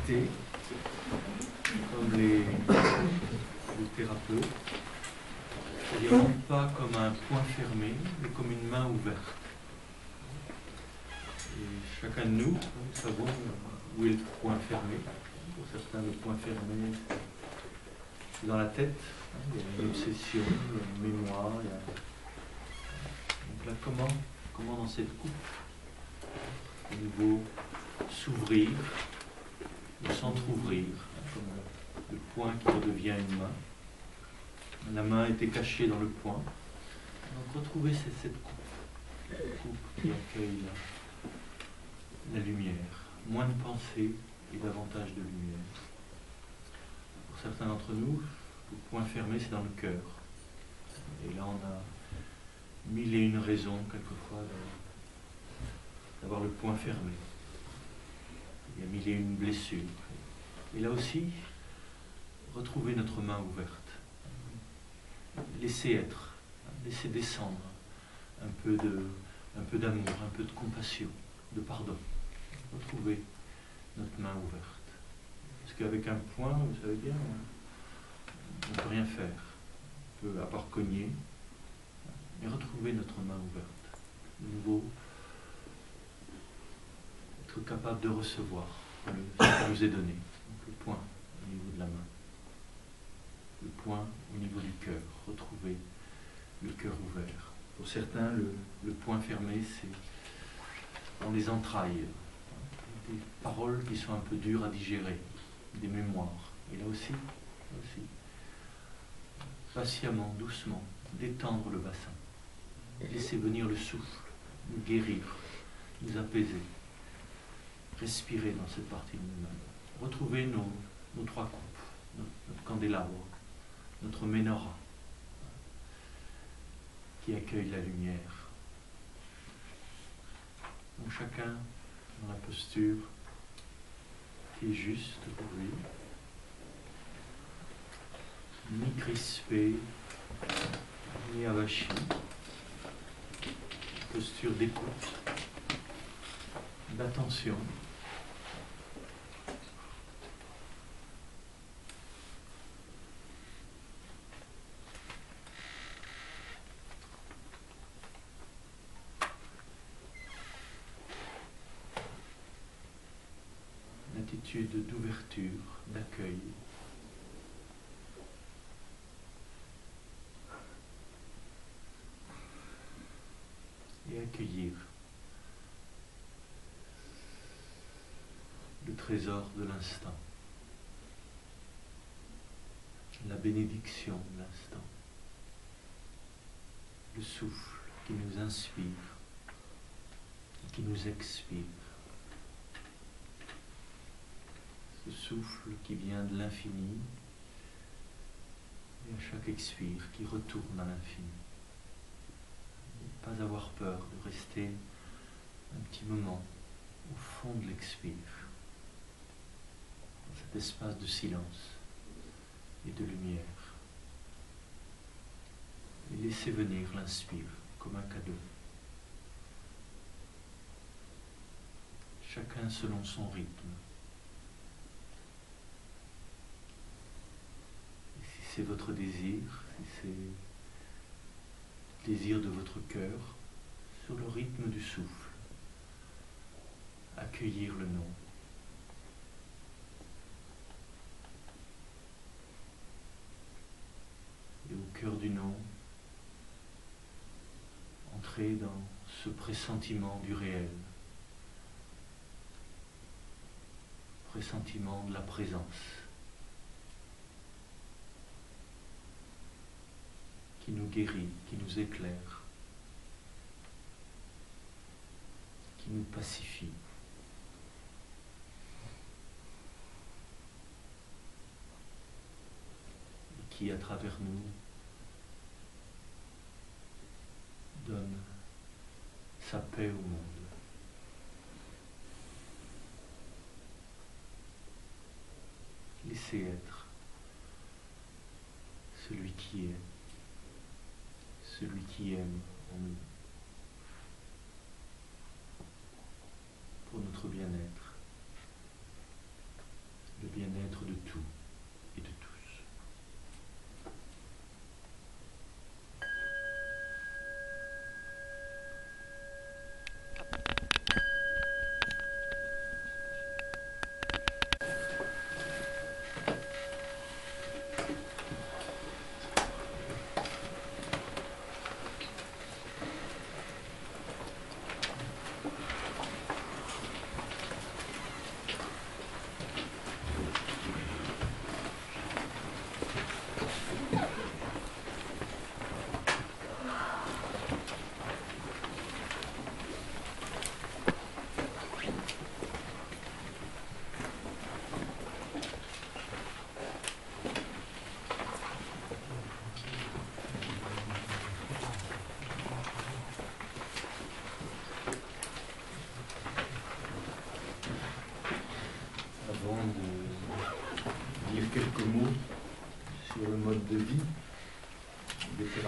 méditer, comme les thérapeutes, c'est-à-dire non pas comme un point fermé, mais comme une main ouverte. Et chacun de nous, nous savons où est le point fermé. Pour certains, le point fermé, c'est dans la tête. Il y a une obsession, il y a une mémoire. Donc là, comment dans cette coupe, au niveau s'ouvrir, de s'entrouvrir, comme le point qui redevient une main. La main était cachée dans le point. Donc retrouver cette coupe qui accueille la lumière. Moins de pensée et davantage de lumière. Pour certains d'entre nous, le point fermé, c'est dans le cœur. Et là, on a mille et une raisons, quelquefois, d'avoir le point fermé. Il y a mille et une blessures. Et là aussi, retrouver notre main ouverte. Laisser être, laisser descendre un peu d'amour, un peu de compassion, de pardon. Retrouver notre main ouverte. Parce qu'avec un point, vous savez bien, on ne peut rien faire. On peut, à part cogner, mais retrouver notre main ouverte. De nouveau, être capable de recevoir ce qui nous est donné. Donc le point au niveau de la main. Le point au niveau du cœur. Retrouver le cœur ouvert. Pour certains, le point fermé, c'est dans les entrailles. Des paroles qui sont un peu dures à digérer. Des mémoires. Et là aussi, patiemment, doucement, détendre le bassin. Laisser venir le souffle, nous guérir, nous apaiser. Respirer dans cette partie de nous-mêmes. Retrouver nos trois coupes, notre candélabre, notre menorah, qui accueille la lumière. Donc chacun dans la posture qui est juste pour lui, ni crispé, ni avachi, posture d'écoute, d'attention. Une attitude d'ouverture, d'accueil. Et accueillir le trésor de l'instant, la bénédiction de l'instant, le souffle qui nous inspire et qui nous expire, ce souffle qui vient de l'infini et à chaque expire qui retourne à l'infini. Pas avoir peur de rester un petit moment au fond de l'expire, dans cet espace de silence et de lumière. Et laisser venir l'inspire comme un cadeau. Chacun selon son rythme. Et si c'est votre désir, si c'est désir de votre cœur, sur le rythme du souffle, accueillir le nom. Et au cœur du nom, entrer dans ce pressentiment du réel, pressentiment de la présence, qui nous guérit, qui nous éclaire, qui nous pacifie. Et qui, à travers nous, donne sa paix au monde. Laissez être celui qui est, celui qui aime en nous, pour notre bien-être.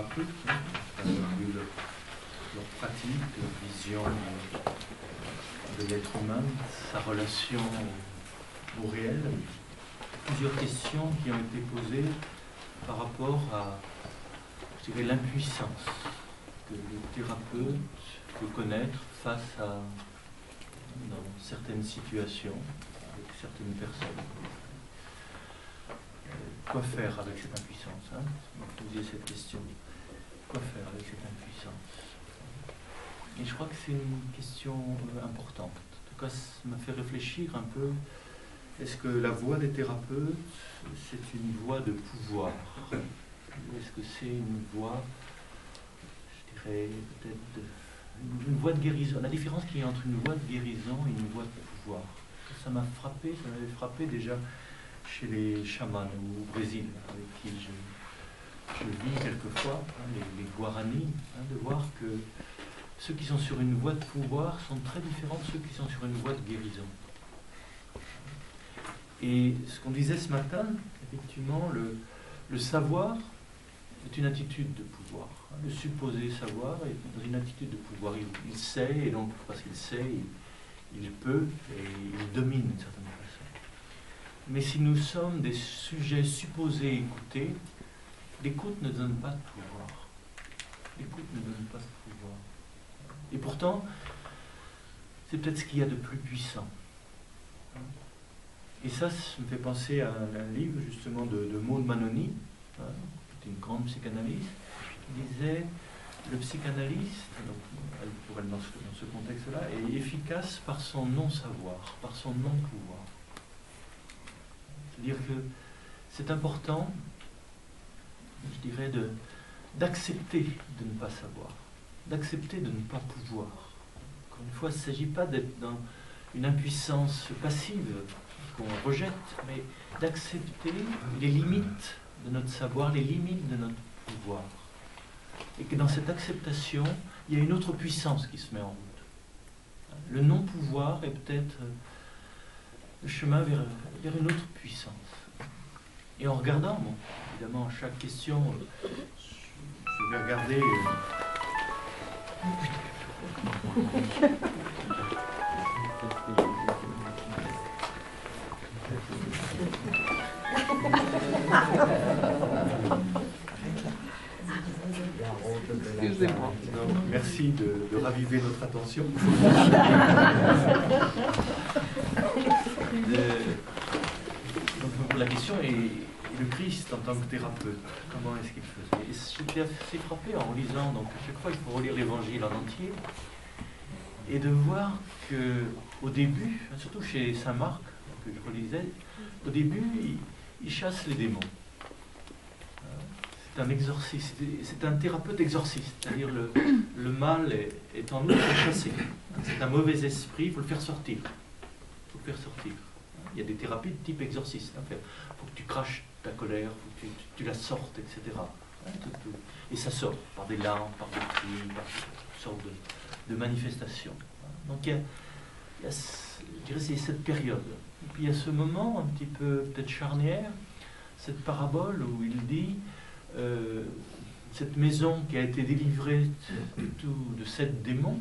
thérapeutes, vu leur pratique, leur vision de l'être humain, sa relation au réel. Plusieurs questions qui ont été posées par rapport à, je dirais, l'impuissance que le thérapeute peut connaître face à dans certaines situations, avec certaines personnes. Quoi faire avec cette impuissance, hein? Vous posiez cette question. Quoi faire avec cette impuissance? Et je crois que c'est une question importante. En tout cas, ça m'a fait réfléchir un peu. Est-ce que la voie des thérapeutes, c'est une voie de pouvoir? Est-ce que c'est une voie, je dirais, peut-être une voie de guérison? La différence qu'il y a entre une voie de guérison et une voie de pouvoir. Ça m'a frappé, ça m'avait frappé déjà chez les chamans au Brésil, avec qui je vis quelquefois, hein, les Guaranis, hein, de voir que ceux qui sont sur une voie de pouvoir sont très différents de ceux qui sont sur une voie de guérison. Et ce qu'on disait ce matin, effectivement, le savoir est une attitude de pouvoir. Le supposé savoir est une attitude de pouvoir. Il sait, et donc parce qu'il sait, il peut, et il domine d'une certaine façon. Mais si nous sommes des sujets supposés écoutés, l'écoute ne donne pas de pouvoir. L'écoute ne donne pas de pouvoir. Et pourtant, c'est peut-être ce qu'il y a de plus puissant. Et ça me fait penser à un livre justement de Maud Manoni, hein, qui est une grande psychanalyste, qui disait le psychanalyste, pour elle dans ce contexte-là, est efficace par son non-savoir, par son non-pouvoir. C'est-à-dire que c'est important, je dirais, d'accepter de ne pas savoir, d'accepter de ne pas pouvoir. Encore une fois, il ne s'agit pas d'être dans une impuissance passive qu'on rejette, mais d'accepter les limites de notre savoir, les limites de notre pouvoir. Et que dans cette acceptation, il y a une autre puissance qui se met en route. Le non-pouvoir est peut-être le chemin vers une autre puissance. Et en regardant, bon, évidemment, chaque question, je vais regarder... Excusez-moi. Merci de raviver notre attention. Donc, la question est le Christ en tant que thérapeute. Comment est-ce qu'il faisait? Et j'étais assez frappé en lisant, donc à chaque fois il faut relire l'Évangile en entier, et de voir qu'au début, surtout chez Saint Marc, que je relisais, au début, il chasse les démons. C'est un exorciste, c'est un thérapeute exorciste, c'est-à-dire le mal est en nous, il faut chasser. C'est un mauvais esprit, il faut le faire sortir. Il faut le faire sortir. Il y a des thérapies de type exorciste. Il faut que tu craches ta colère, il faut que tu la sortes, etc. Et ça sort par des larmes, par des cris, par toutes sortes de manifestations. Donc il y a je dirais, c'est cette période. Et puis il y a ce moment un petit peu peut-être charnière, cette parabole où il dit cette maison qui a été délivrée de 7 démons,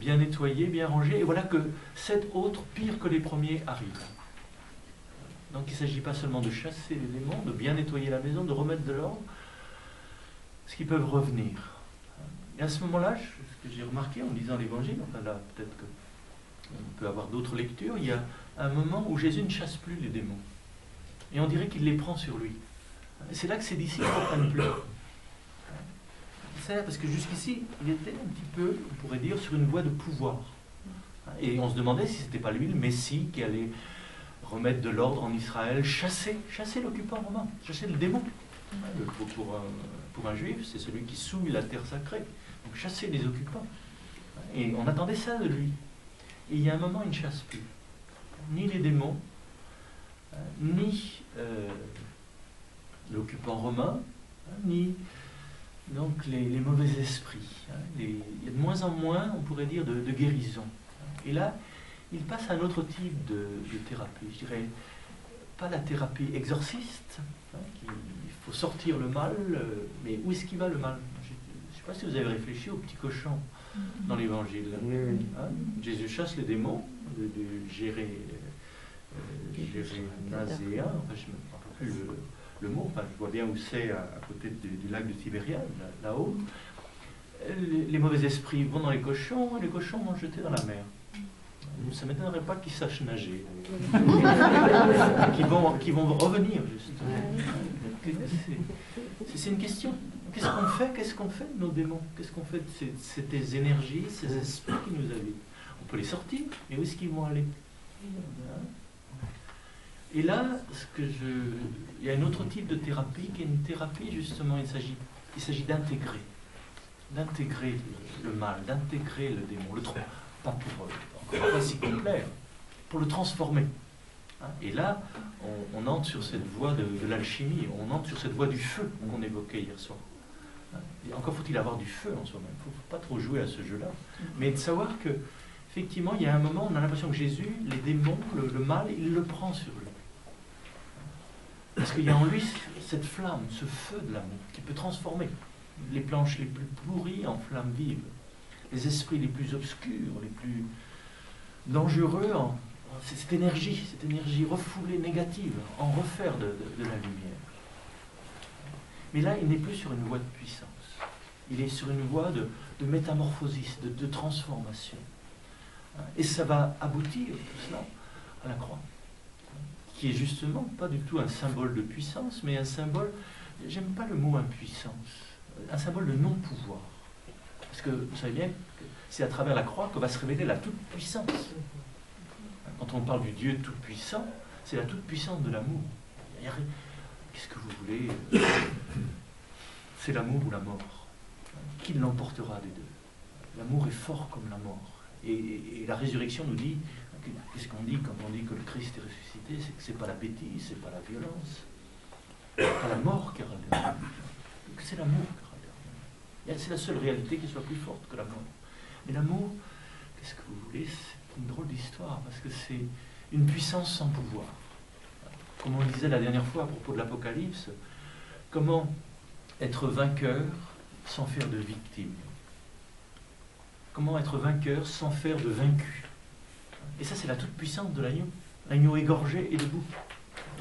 bien nettoyée, bien rangée, et voilà que 7 autres, pires que les premiers, arrivent. Donc il ne s'agit pas seulement de chasser les démons, de bien nettoyer la maison, de remettre de l'ordre, parce qu'ils peuvent revenir. Et à ce moment-là, ce que j'ai remarqué en lisant l'Évangile, enfin là peut-être qu'on peut avoir d'autres lectures, il y a un moment où Jésus ne chasse plus les démons. Et on dirait qu'il les prend sur lui. C'est là que ses disciples ne comprennent plus. C'est là parce que jusqu'ici, il était un petit peu, on pourrait dire, sur une voie de pouvoir. Et on se demandait si ce n'était pas lui, le Messie, qui allait remettre de l'ordre en Israël, chasser l'occupant romain, chasser le démon. Pour un juif, c'est celui qui souille la terre sacrée. Donc chasser les occupants. Et on attendait ça de lui. Et il y a un moment, il ne chasse plus. Ni les démons, ni l'occupant romain, ni donc les mauvais esprits. Il y a de moins en moins, on pourrait dire, de guérison. Et là, il passe à un autre type de thérapie, je dirais pas la thérapie exorciste, hein, il faut sortir le mal, mais où est-ce qu'il va le mal? Je ne sais pas si vous avez réfléchi au petit cochon dans l'évangile. Hein? Jésus chasse les démons de Gérénaséen, enfin, je ne me rappelle plus le mot, enfin, je vois bien où c'est à côté du lac de Tibériade, là-haut. Les mauvais esprits vont dans les cochons et les cochons vont jeter dans la mer. Ça ne m'étonnerait pas qu'ils sachent nager, qu'ils vont revenir, justement. C'est une question. Qu'est-ce qu'on fait de nos démons? Qu'est-ce qu'on fait de ces énergies, ces esprits qui nous habitent? On peut les sortir, mais où est-ce qu'ils vont aller? Et là, il y a un autre type de thérapie qui est une thérapie, justement, il s'agit d'intégrer le mal, d'intégrer le démon, pas pour encore pas s'y complaire, pour le transformer. Et là, on entre sur cette voie de l'alchimie, on entre sur cette voie du feu qu'on évoquait hier soir. Et encore faut-il avoir du feu en soi-même, il ne faut pas trop jouer à ce jeu-là, mais de savoir que, effectivement, il y a un moment, on a l'impression que Jésus, les démons, le mal, il le prend sur lui. Parce qu'il y a en lui cette flamme, ce feu de l'amour, qui peut transformer les planches les plus pourries en flammes vives, les esprits les plus obscurs, les plus dangereux, cette énergie refoulée, négative, en refaire de la lumière. Mais là, il n'est plus sur une voie de puissance. Il est sur une voie de métamorphosis, de transformation. Et ça va aboutir, tout cela, à la croix, qui est justement pas du tout un symbole de puissance, mais un symbole, j'aime pas le mot impuissance, un symbole de non-pouvoir. Parce que vous savez bien que c'est à travers la croix que va se révéler la toute-puissance. Quand on parle du Dieu tout-puissant, c'est la toute-puissance de l'amour. Qu'est-ce que vous voulez? C'est l'amour ou la mort. Qui l'emportera des deux? L'amour est fort comme la mort. Et la résurrection nous dit, qu'est-ce qu'on dit quand on dit que le Christ est ressuscité? C'est que ce n'est pas la bêtise, c'est pas la violence, c'est pas la mort qui revient, c'est l'amour qui revient. C'est la seule réalité qui soit plus forte que la mort. Mais l'amour, qu'est-ce que vous voulez? C'est une drôle d'histoire, parce que c'est une puissance sans pouvoir. Comme on le disait la dernière fois à propos de l'Apocalypse, comment être vainqueur sans faire de victime? Comment être vainqueur sans faire de vaincu? Et ça, c'est la toute-puissance de l'agneau égorgé et debout.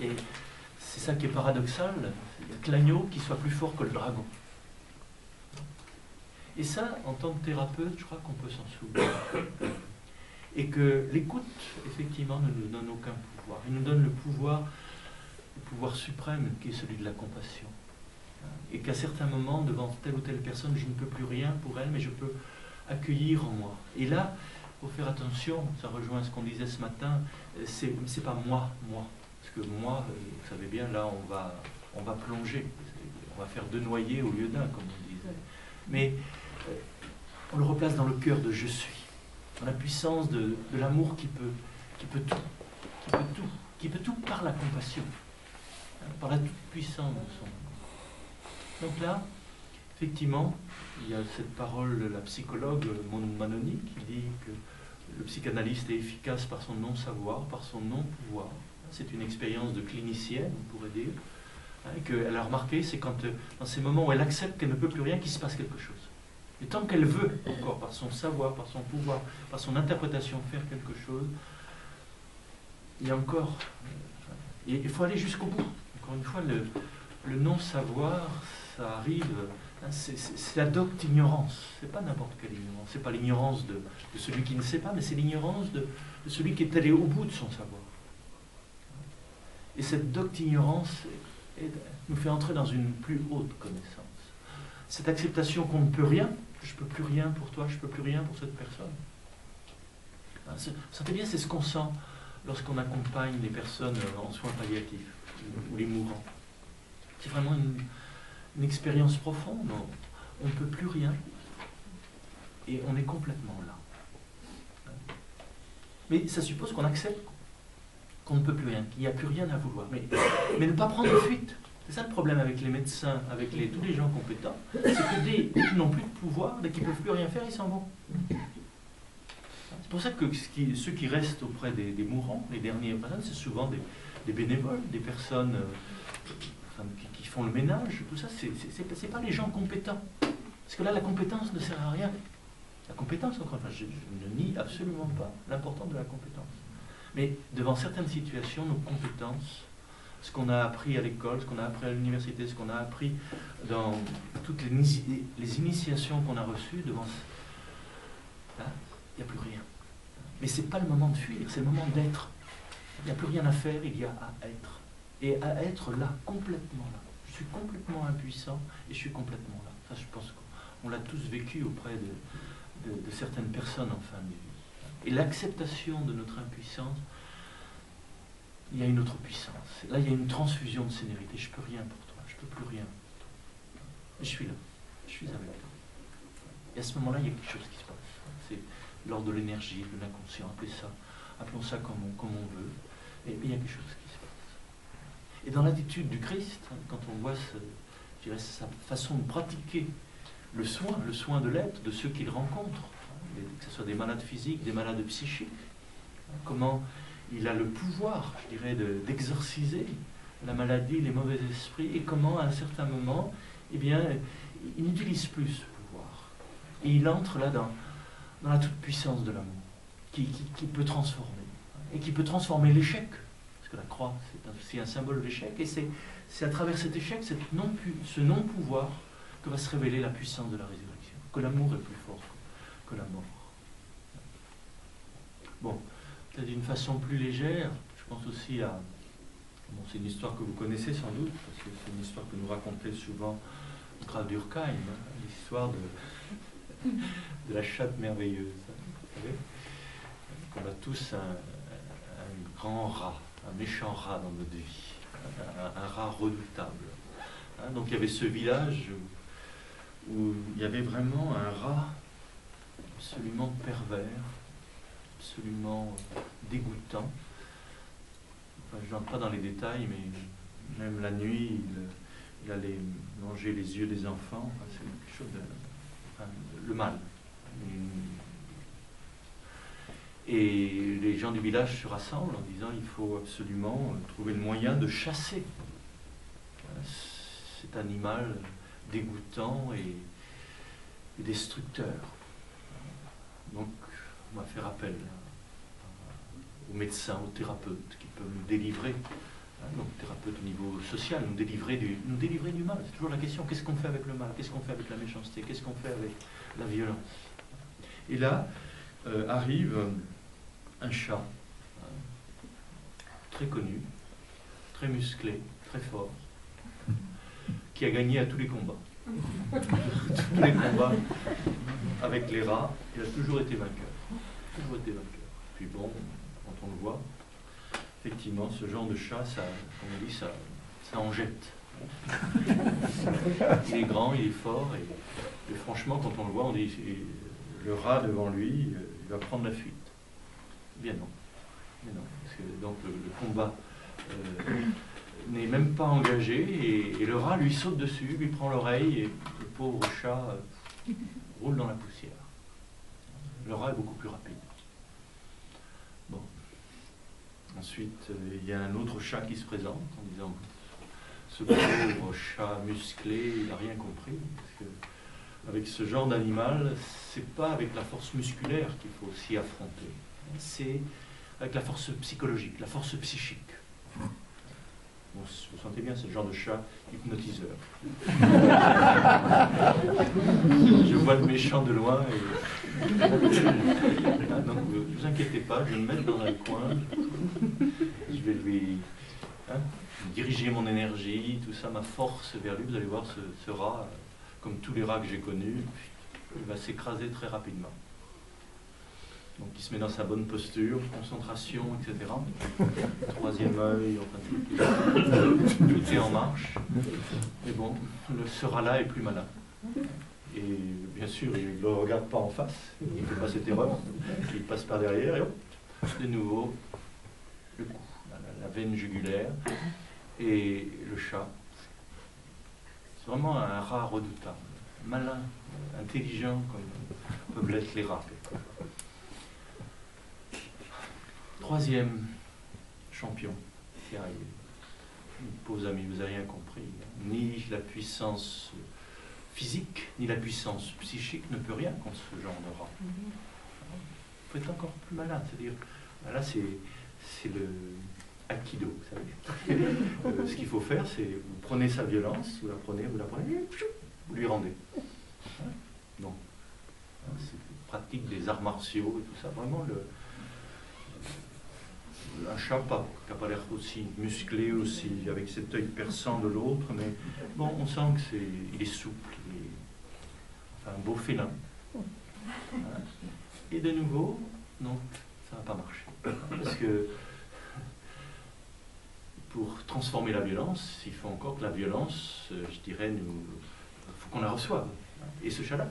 Et c'est ça qui est paradoxal, c'est que l'agneau qui soit plus fort que le dragon. Et ça, en tant que thérapeute, je crois qu'on peut s'en souvenir. Et que l'écoute, effectivement, ne nous donne aucun pouvoir. Il nous donne le pouvoir suprême qui est celui de la compassion. Et qu'à certains moments, devant telle ou telle personne, je ne peux plus rien pour elle, mais je peux accueillir en moi. Et là, il faut faire attention, ça rejoint ce qu'on disait ce matin, c'est pas moi. Parce que moi, vous savez bien, là, on va plonger. On va faire 2 noyés au lieu d'un, comme on disait. Mais on le replace dans le cœur de je suis. Dans la puissance de l'amour qui peut tout par la compassion, par la toute-puissance de son amour. Donc là, effectivement, il y a cette parole de la psychologue Manoni qui dit que le psychanalyste est efficace par son non-savoir, par son non-pouvoir. C'est une expérience de clinicienne, on pourrait dire, et qu'elle a remarqué, c'est quand, dans ces moments où elle accepte qu'elle ne peut plus rien, qu'il se passe quelque chose. Et tant qu'elle veut, encore, par son savoir, par son pouvoir, par son interprétation, faire quelque chose, il y a encore... il faut aller jusqu'au bout. Encore une fois, le non-savoir, ça arrive... C'est la docte ignorance. C'est pas n'importe quelle ignorance. C'est pas l'ignorance de celui qui ne sait pas, mais c'est l'ignorance de celui qui est allé au bout de son savoir. Et cette docte ignorance nous fait entrer dans une plus haute connaissance. Cette acceptation qu'on ne peut rien, je ne peux plus rien pour toi, je ne peux plus rien pour cette personne. Vous sentez bien, c'est ce qu'on sent lorsqu'on accompagne les personnes en soins palliatifs ou les mourants. C'est vraiment une expérience profonde. On ne peut plus rien et on est complètement là. Mais ça suppose qu'on accepte qu'on ne peut plus rien, qu'il n'y a plus rien à vouloir. Mais ne pas prendre de fuite. C'est ça le problème avec les médecins, avec tous les gens compétents, c'est que dès qu'ils n'ont plus de pouvoir, dès qu'ils ne peuvent plus rien faire, ils s'en vont. C'est pour ça que ceux qui restent auprès des mourants, les derniers personnes, c'est souvent des bénévoles, des personnes qui font le ménage, tout ça, c'est pas les gens compétents. Parce que là, la compétence ne sert à rien. La compétence, encore une fois, je ne nie absolument pas l'importance de la compétence. Mais devant certaines situations, nos compétences, ce qu'on a appris à l'école, ce qu'on a appris à l'université, ce qu'on a appris dans toutes les initiations qu'on a reçues, devant là, il n'y a plus rien. Mais ce n'est pas le moment de fuir, c'est le moment d'être. Il n'y a plus rien à faire, il y a à être. Et à être là, complètement là. Je suis complètement impuissant et je suis complètement là. Ça, je pense qu'on l'a tous vécu auprès de certaines personnes en fin de vie. Et l'acceptation de notre impuissance, il y a une autre puissance. Là, il y a une transfusion de sénérité. Je ne peux rien pour toi, je ne peux plus rien pour toi. Mais je suis là, je suis avec toi. Et à ce moment-là, il y a quelque chose qui se passe. C'est l'ordre de l'énergie, de l'inconscient, appelons ça comme on veut. Mais il y a quelque chose qui se passe. Et dans l'attitude du Christ, quand on voit je dirais, sa façon de pratiquer le soin de l'être, de ceux qu'il rencontre, que ce soit des malades physiques, des malades psychiques, comment il a le pouvoir, je dirais, d'exorciser la maladie, les mauvais esprits, et comment, à un certain moment, eh bien, il n'utilise plus ce pouvoir. Et il entre là dans la toute-puissance de l'amour, qui peut transformer, et qui peut transformer l'échec, parce que la croix, c'est aussi un symbole d'échec, et c'est à travers cet échec, ce non-pouvoir, que va se révéler la puissance de la résurrection, que l'amour est plus fort que la mort. Bon, peut-être d'une façon plus légère, je pense aussi à... Bon, c'est une histoire que vous connaissez sans doute, parce que c'est une histoire que nous racontait souvent Graf Durkheim, l'histoire de la chatte merveilleuse. Vous savez qu'on a tous un grand rat, un méchant rat dans notre vie, un rat redoutable. Donc il y avait ce village où il y avait vraiment un rat absolument pervers, absolument dégoûtant. Enfin, je n'entre pas dans les détails, mais même la nuit, il allait manger les yeux des enfants. Enfin, c'est quelque chose le mal. Et les gens du village se rassemblent en disant il faut absolument trouver le moyen de chasser cet animal dégoûtant et destructeur. Donc, on va faire appel aux médecins, aux thérapeutes qui peuvent nous délivrer, donc thérapeutes au niveau social, nous délivrer du mal. C'est toujours la question, qu'est-ce qu'on fait avec le mal? Qu'est-ce qu'on fait avec la méchanceté? Qu'est-ce qu'on fait avec la violence? Et là, arrive un chat, très connu, très musclé, très fort, qui a gagné à tous les combats. Tous les combats avec les rats, il a toujours été vainqueur. Toujours été vainqueur. Puis bon, quand on le voit, effectivement, ce genre de chat, ça, comme on dit, ça en jette. Il est grand, il est fort, et franchement, quand on le voit, on dit, le rat devant lui, il va prendre la fuite. Bien non. Bien non. Parce que, donc le combat n'est même pas engagé, et le rat lui saute dessus, lui prend l'oreille, et le pauvre chat roule dans la poussière. Le rat est beaucoup plus rapide. Bon. Ensuite, il y a un autre chat qui se présente en disant ce pauvre chat musclé, il n'a rien compris. Parce que avec ce genre d'animal, c'est pas avec la force musculaire qu'il faut s'y affronter. C'est avec la force psychologique, la force psychique. Bon, vous sentez bien, c'est le genre de chat hypnotiseur. Je vois le méchant de loin et... Donc, ne vous inquiétez pas, je vais me mettre dans un coin. Je vais lui diriger mon énergie, tout ça, ma force vers lui. Vous allez voir, ce rat, comme tous les rats que j'ai connus, il va s'écraser très rapidement. Donc il se met dans sa bonne posture, concentration, etc. Troisième œil, enfin tout est en marche. Mais bon, ce rat-là est plus malin. Et bien sûr, il ne le regarde pas en face, il ne fait pas cette erreur, il passe par derrière et hop, de nouveau, le coup, la veine jugulaire et le chat. C'est vraiment un rat redoutable, malin, intelligent comme peuvent l'être les rats. Troisième champion, tiens, pauvres amis, vous n'avez rien compris. Ni la puissance physique, ni la puissance psychique ne peut rien contre ce genre de rat. Il faut être encore plus malin, c'est-à-dire, là c'est le aikido, vous savez. Ce qu'il faut faire, c'est vous prenez sa violence, vous la prenez, vous lui rendez. Non. C'est pratique des arts martiaux et tout ça, vraiment un chat qui n'a pas l'air aussi musclé, aussi avec cet œil perçant de l'autre, mais bon, on sent que il est souple, enfin un beau félin. Voilà. Et de nouveau, non, ça va pas marcher. Parce que pour transformer la violence, il faut encore que la violence, je dirais, il faut qu'on la reçoive. Et ce chat-là,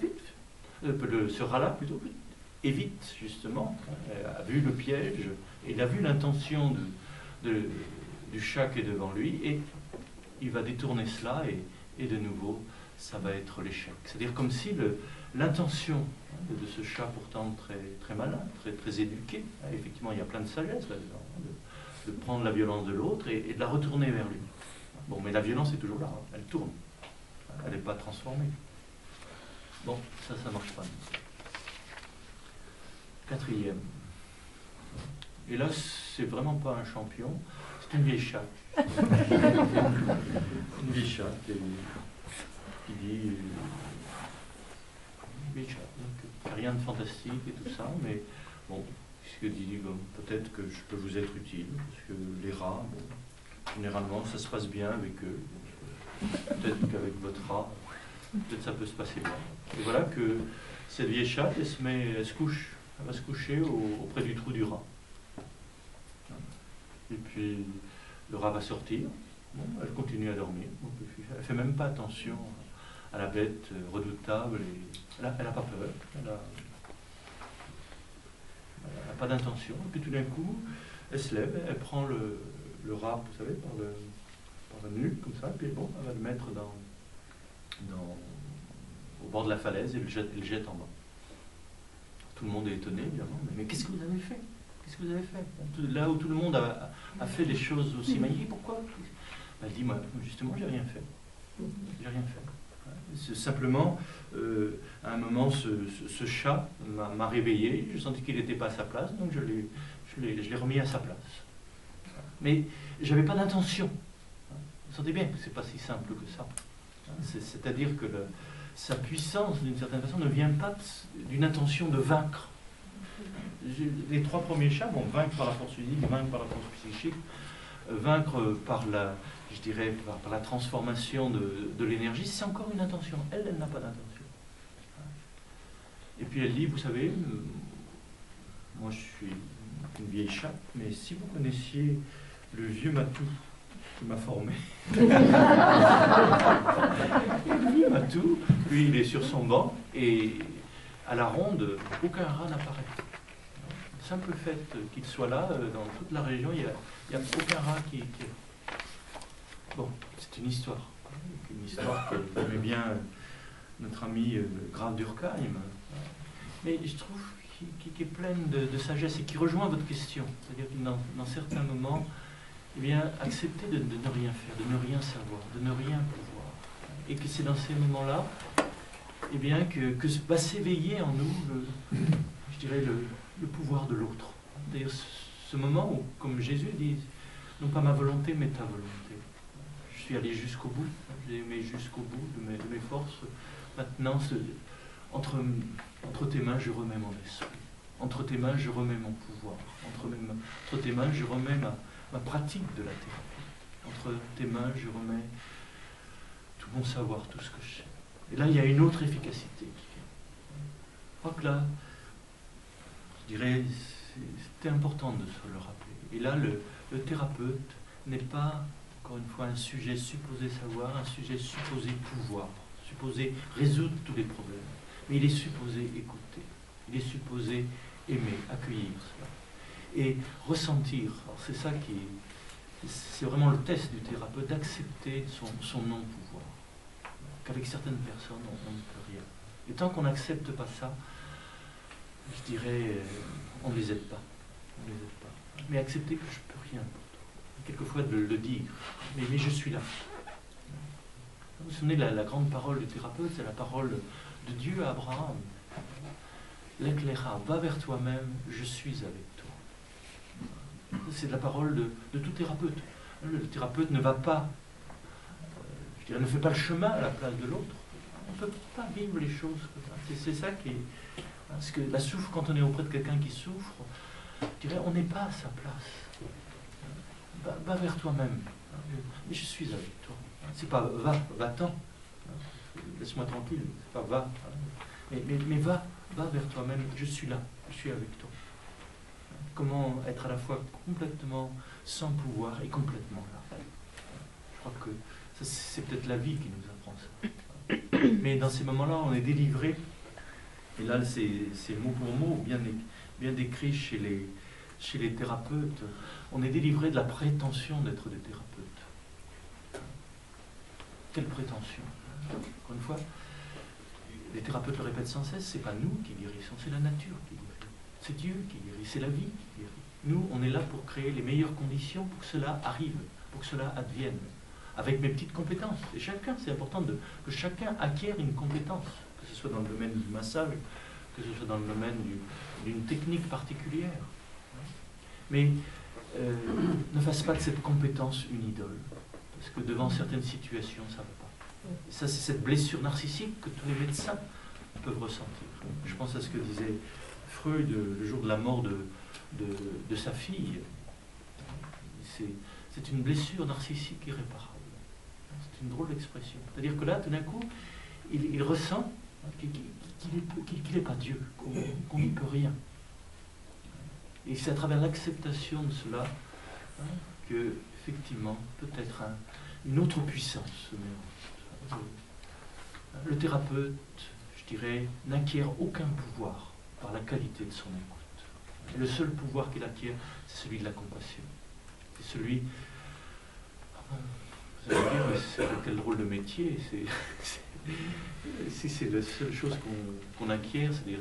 ce rat-là, plutôt, évite, justement, a vu le piège, et il a vu l'intention du chat qui est devant lui, et il va détourner cela, et de nouveau, ça va être l'échec. C'est-à-dire comme si l'intention de ce chat, pourtant très, très malin, très, très éduqué, effectivement, il y a plein de sagesse là-dedans, de prendre la violence de l'autre et de la retourner vers lui. Bon, mais la violence est toujours là, elle tourne, elle n'est pas transformée. Bon, ça ne marche pas. Quatrième. Et là, c'est vraiment pas un champion, c'est une vieille chatte. Une vieille chatte qui dit... une vieille chatte, donc rien de fantastique et tout ça, mais bon, ce que dit, bon, peut-être que je peux vous être utile, parce que les rats, bon, généralement, ça se passe bien avec eux. Peut-être qu'avec votre rat, peut-être ça peut se passer bien. Et voilà que cette vieille chatte, elle va se coucher auprès du trou du rat. Et puis le rat va sortir, bon, elle continue à dormir, elle ne fait même pas attention à la bête redoutable, et elle n'a pas peur, elle n'a pas d'intention. Et puis tout d'un coup, elle se lève, elle prend le rat, vous savez, par la nuque, comme ça, et puis bon, elle va le mettre au bord de la falaise et le jette en bas. Tout le monde est étonné, évidemment, mais qu'est-ce que vous avez fait? Qu'est-ce que vous avez fait? Là où tout le monde a fait des choses aussi magnifiques, pourquoi? Elle dit, moi, justement, j'ai rien fait. J'ai rien fait. C'est simplement, à un moment, ce chat m'a réveillé, je sentis qu'il n'était pas à sa place, donc je l'ai remis à sa place. Mais je n'avais pas d'intention. Vous sentez bien que ce n'est pas si simple que ça. C'est-à-dire que sa puissance, d'une certaine façon, ne vient pas d'une intention de vaincre. Les trois premiers chats, bon, vaincre par la force physique, vaincre par la force psychique, vaincre par la, je dirais, par la transformation de l'énergie, c'est encore une intention. Elle n'a pas d'intention. Et puis elle dit, vous savez, moi je suis une vieille chatte, mais si vous connaissiez le vieux Matou qui m'a formé, le vieux Matou, lui il est sur son banc, et à la ronde, aucun rat n'apparaît. Le simple fait qu'il soit là, dans toute la région, il n'y a aucun rat qui est... Bon, c'est une histoire qu'aimait bien notre ami Graf Durkheim, mais je trouve qui est pleine de sagesse et qui rejoint votre question. C'est-à-dire que dans certains moments, eh bien, accepter de ne rien faire, de ne rien savoir, de ne rien pouvoir. Et que c'est dans ces moments-là, eh bien, que va s'éveiller en nous, je dirais, le pouvoir de l'autre. D'ailleurs, ce moment où, comme Jésus dit, non pas ma volonté, mais ta volonté. Je suis allé jusqu'au bout, j'ai aimé jusqu'au bout de mes forces. Maintenant, entre tes mains, je remets mon esprit. Entre tes mains, je remets mon pouvoir. Entre tes mains, je remets ma pratique de la thérapie. Entre tes mains, je remets tout mon savoir, tout ce que je sais. Et là, il y a une autre efficacité qui vient. Je crois que là, je dirais, c'était important de se le rappeler. Et là, le thérapeute n'est pas, encore une fois, un sujet supposé savoir, un sujet supposé pouvoir, supposé résoudre tous les problèmes. Mais il est supposé écouter, il est supposé aimer, accueillir cela. Et ressentir, alors c'est ça c'est vraiment le test du thérapeute, d'accepter son non-pouvoir. Qu'avec certaines personnes, on ne peut rien. Et tant qu'on n'accepte pas ça, je dirais, on ne les aide pas. Mais accepter que je ne peux rien pour toi. quelquefois de le dire, mais je suis là. Vous vous souvenez, la grande parole du thérapeute, c'est la parole de Dieu à Abraham. L'éclaira, va vers toi-même, je suis avec toi. C'est la parole de tout thérapeute. Le thérapeute ne va pas, je dirais, ne fait pas le chemin à la place de l'autre. On ne peut pas vivre les choses comme ça. C'est ça qui est... Parce que la souffre, quand on est auprès de quelqu'un qui souffre, je dirais, on n'est pas à sa place. Va vers toi-même. Mais je suis avec toi. C'est pas va-t'en. Laisse-moi tranquille. C'est pas va. Mais va vers toi-même. Je suis là. Je suis avec toi. Comment être à la fois complètement sans pouvoir et complètement là. Je crois que c'est peut-être la vie qui nous apprend ça. Mais dans ces moments-là, on est délivré. Et là, c'est mot pour mot, bien décrit chez les thérapeutes. On est délivré de la prétention d'être des thérapeutes. Quelle prétention? Encore une fois, les thérapeutes le répètent sans cesse, c'est pas nous qui guérissons, c'est la nature qui guérit. C'est Dieu qui guérit, c'est la vie qui guérit. Nous, on est là pour créer les meilleures conditions pour que cela arrive, pour que cela advienne, avec mes petites compétences. Et chacun, c'est important que chacun acquiert une compétence, que ce soit dans le domaine du massage, que ce soit dans le domaine d'une technique particulière. Mais ne fasse pas de cette compétence une idole, parce que devant certaines situations, ça ne va pas. Et ça, c'est cette blessure narcissique que tous les médecins peuvent ressentir. Je pense à ce que disait Freud le jour de la mort de sa fille. C'est une blessure narcissique irréparable. C'est une drôle d'expression. C'est-à-dire que là, tout d'un coup, il ressent qu'il n'est pas Dieu, qu'on n'y peut rien. Et c'est à travers l'acceptation de cela que, effectivement, peut-être une autre puissance se met en route. Le thérapeute, je dirais, n'acquiert aucun pouvoir par la qualité de son écoute. Et le seul pouvoir qu'il acquiert, c'est celui de la compassion. C'est celui... Vous allez dire, mais quel drôle de métier, si c'est la seule chose qu'on acquiert, c'est-à-dire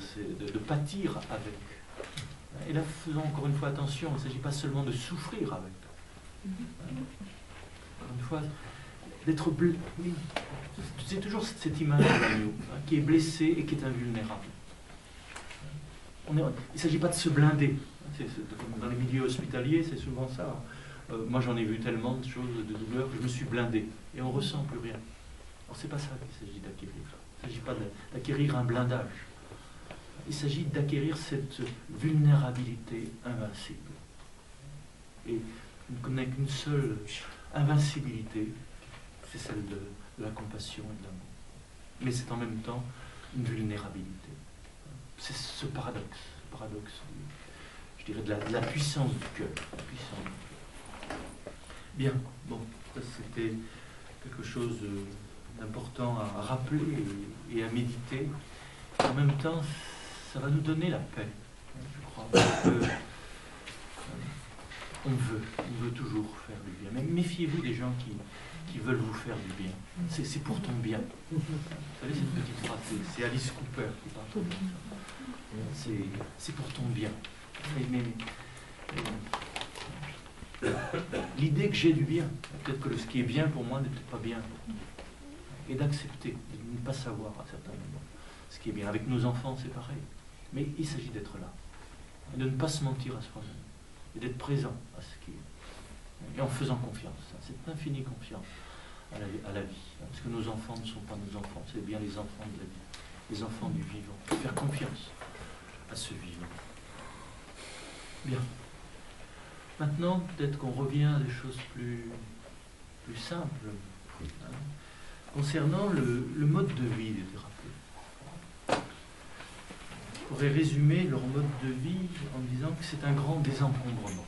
de pâtir avec. Et là, faisons encore une fois attention, il ne s'agit pas seulement de souffrir avec. Encore une fois, d'être blessé. C'est toujours cette image de l'agneau qui est blessé et qui est invulnérable. Il ne s'agit pas de se blinder. Dans les milieux hospitaliers, c'est souvent ça. Moi, j'en ai vu tellement de choses, de douleurs, que je me suis blindé. Et on ne ressent plus rien. Alors, ce n'est pas ça qu'il s'agit d'acquérir. Il ne s'agit pas d'acquérir un blindage. Il s'agit d'acquérir cette vulnérabilité invincible. Et on ne connaît qu'une seule invincibilité, c'est celle de la compassion et de l'amour. Mais c'est en même temps une vulnérabilité. C'est ce paradoxe, je dirais, de la puissance du cœur. Bien, bon, ça c'était quelque chose d'important à rappeler et à méditer. En même temps, ça va nous donner la paix, je crois. Parce que, on veut toujours faire du bien. Mais méfiez-vous des gens qui veulent vous faire du bien. C'est pour ton bien. Vous savez, cette petite phrase, c'est Alice Cooper qui parle de ça. C'est pour ton bien. Mais l'idée que j'ai du bien, peut-être que ce qui est bien pour moi n'est peut-être pas bien pour toi. Et d'accepter, de ne pas savoir à certains moments ce qui est bien. Avec nos enfants, c'est pareil. Mais il s'agit d'être là. Et de ne pas se mentir à soi-même. Et d'être présent à ce qui est. Et en faisant confiance. Cette infinie confiance à la vie. Parce que nos enfants ne sont pas nos enfants. C'est bien les enfants de la vie. Les enfants du vivant. Faire confiance à ce vivant. Bien. Maintenant, peut-être qu'on revient à des choses plus simples. Concernant le mode de vie des thérapeutes. Je pourrais résumer leur mode de vie en disant que c'est un grand désencombrement.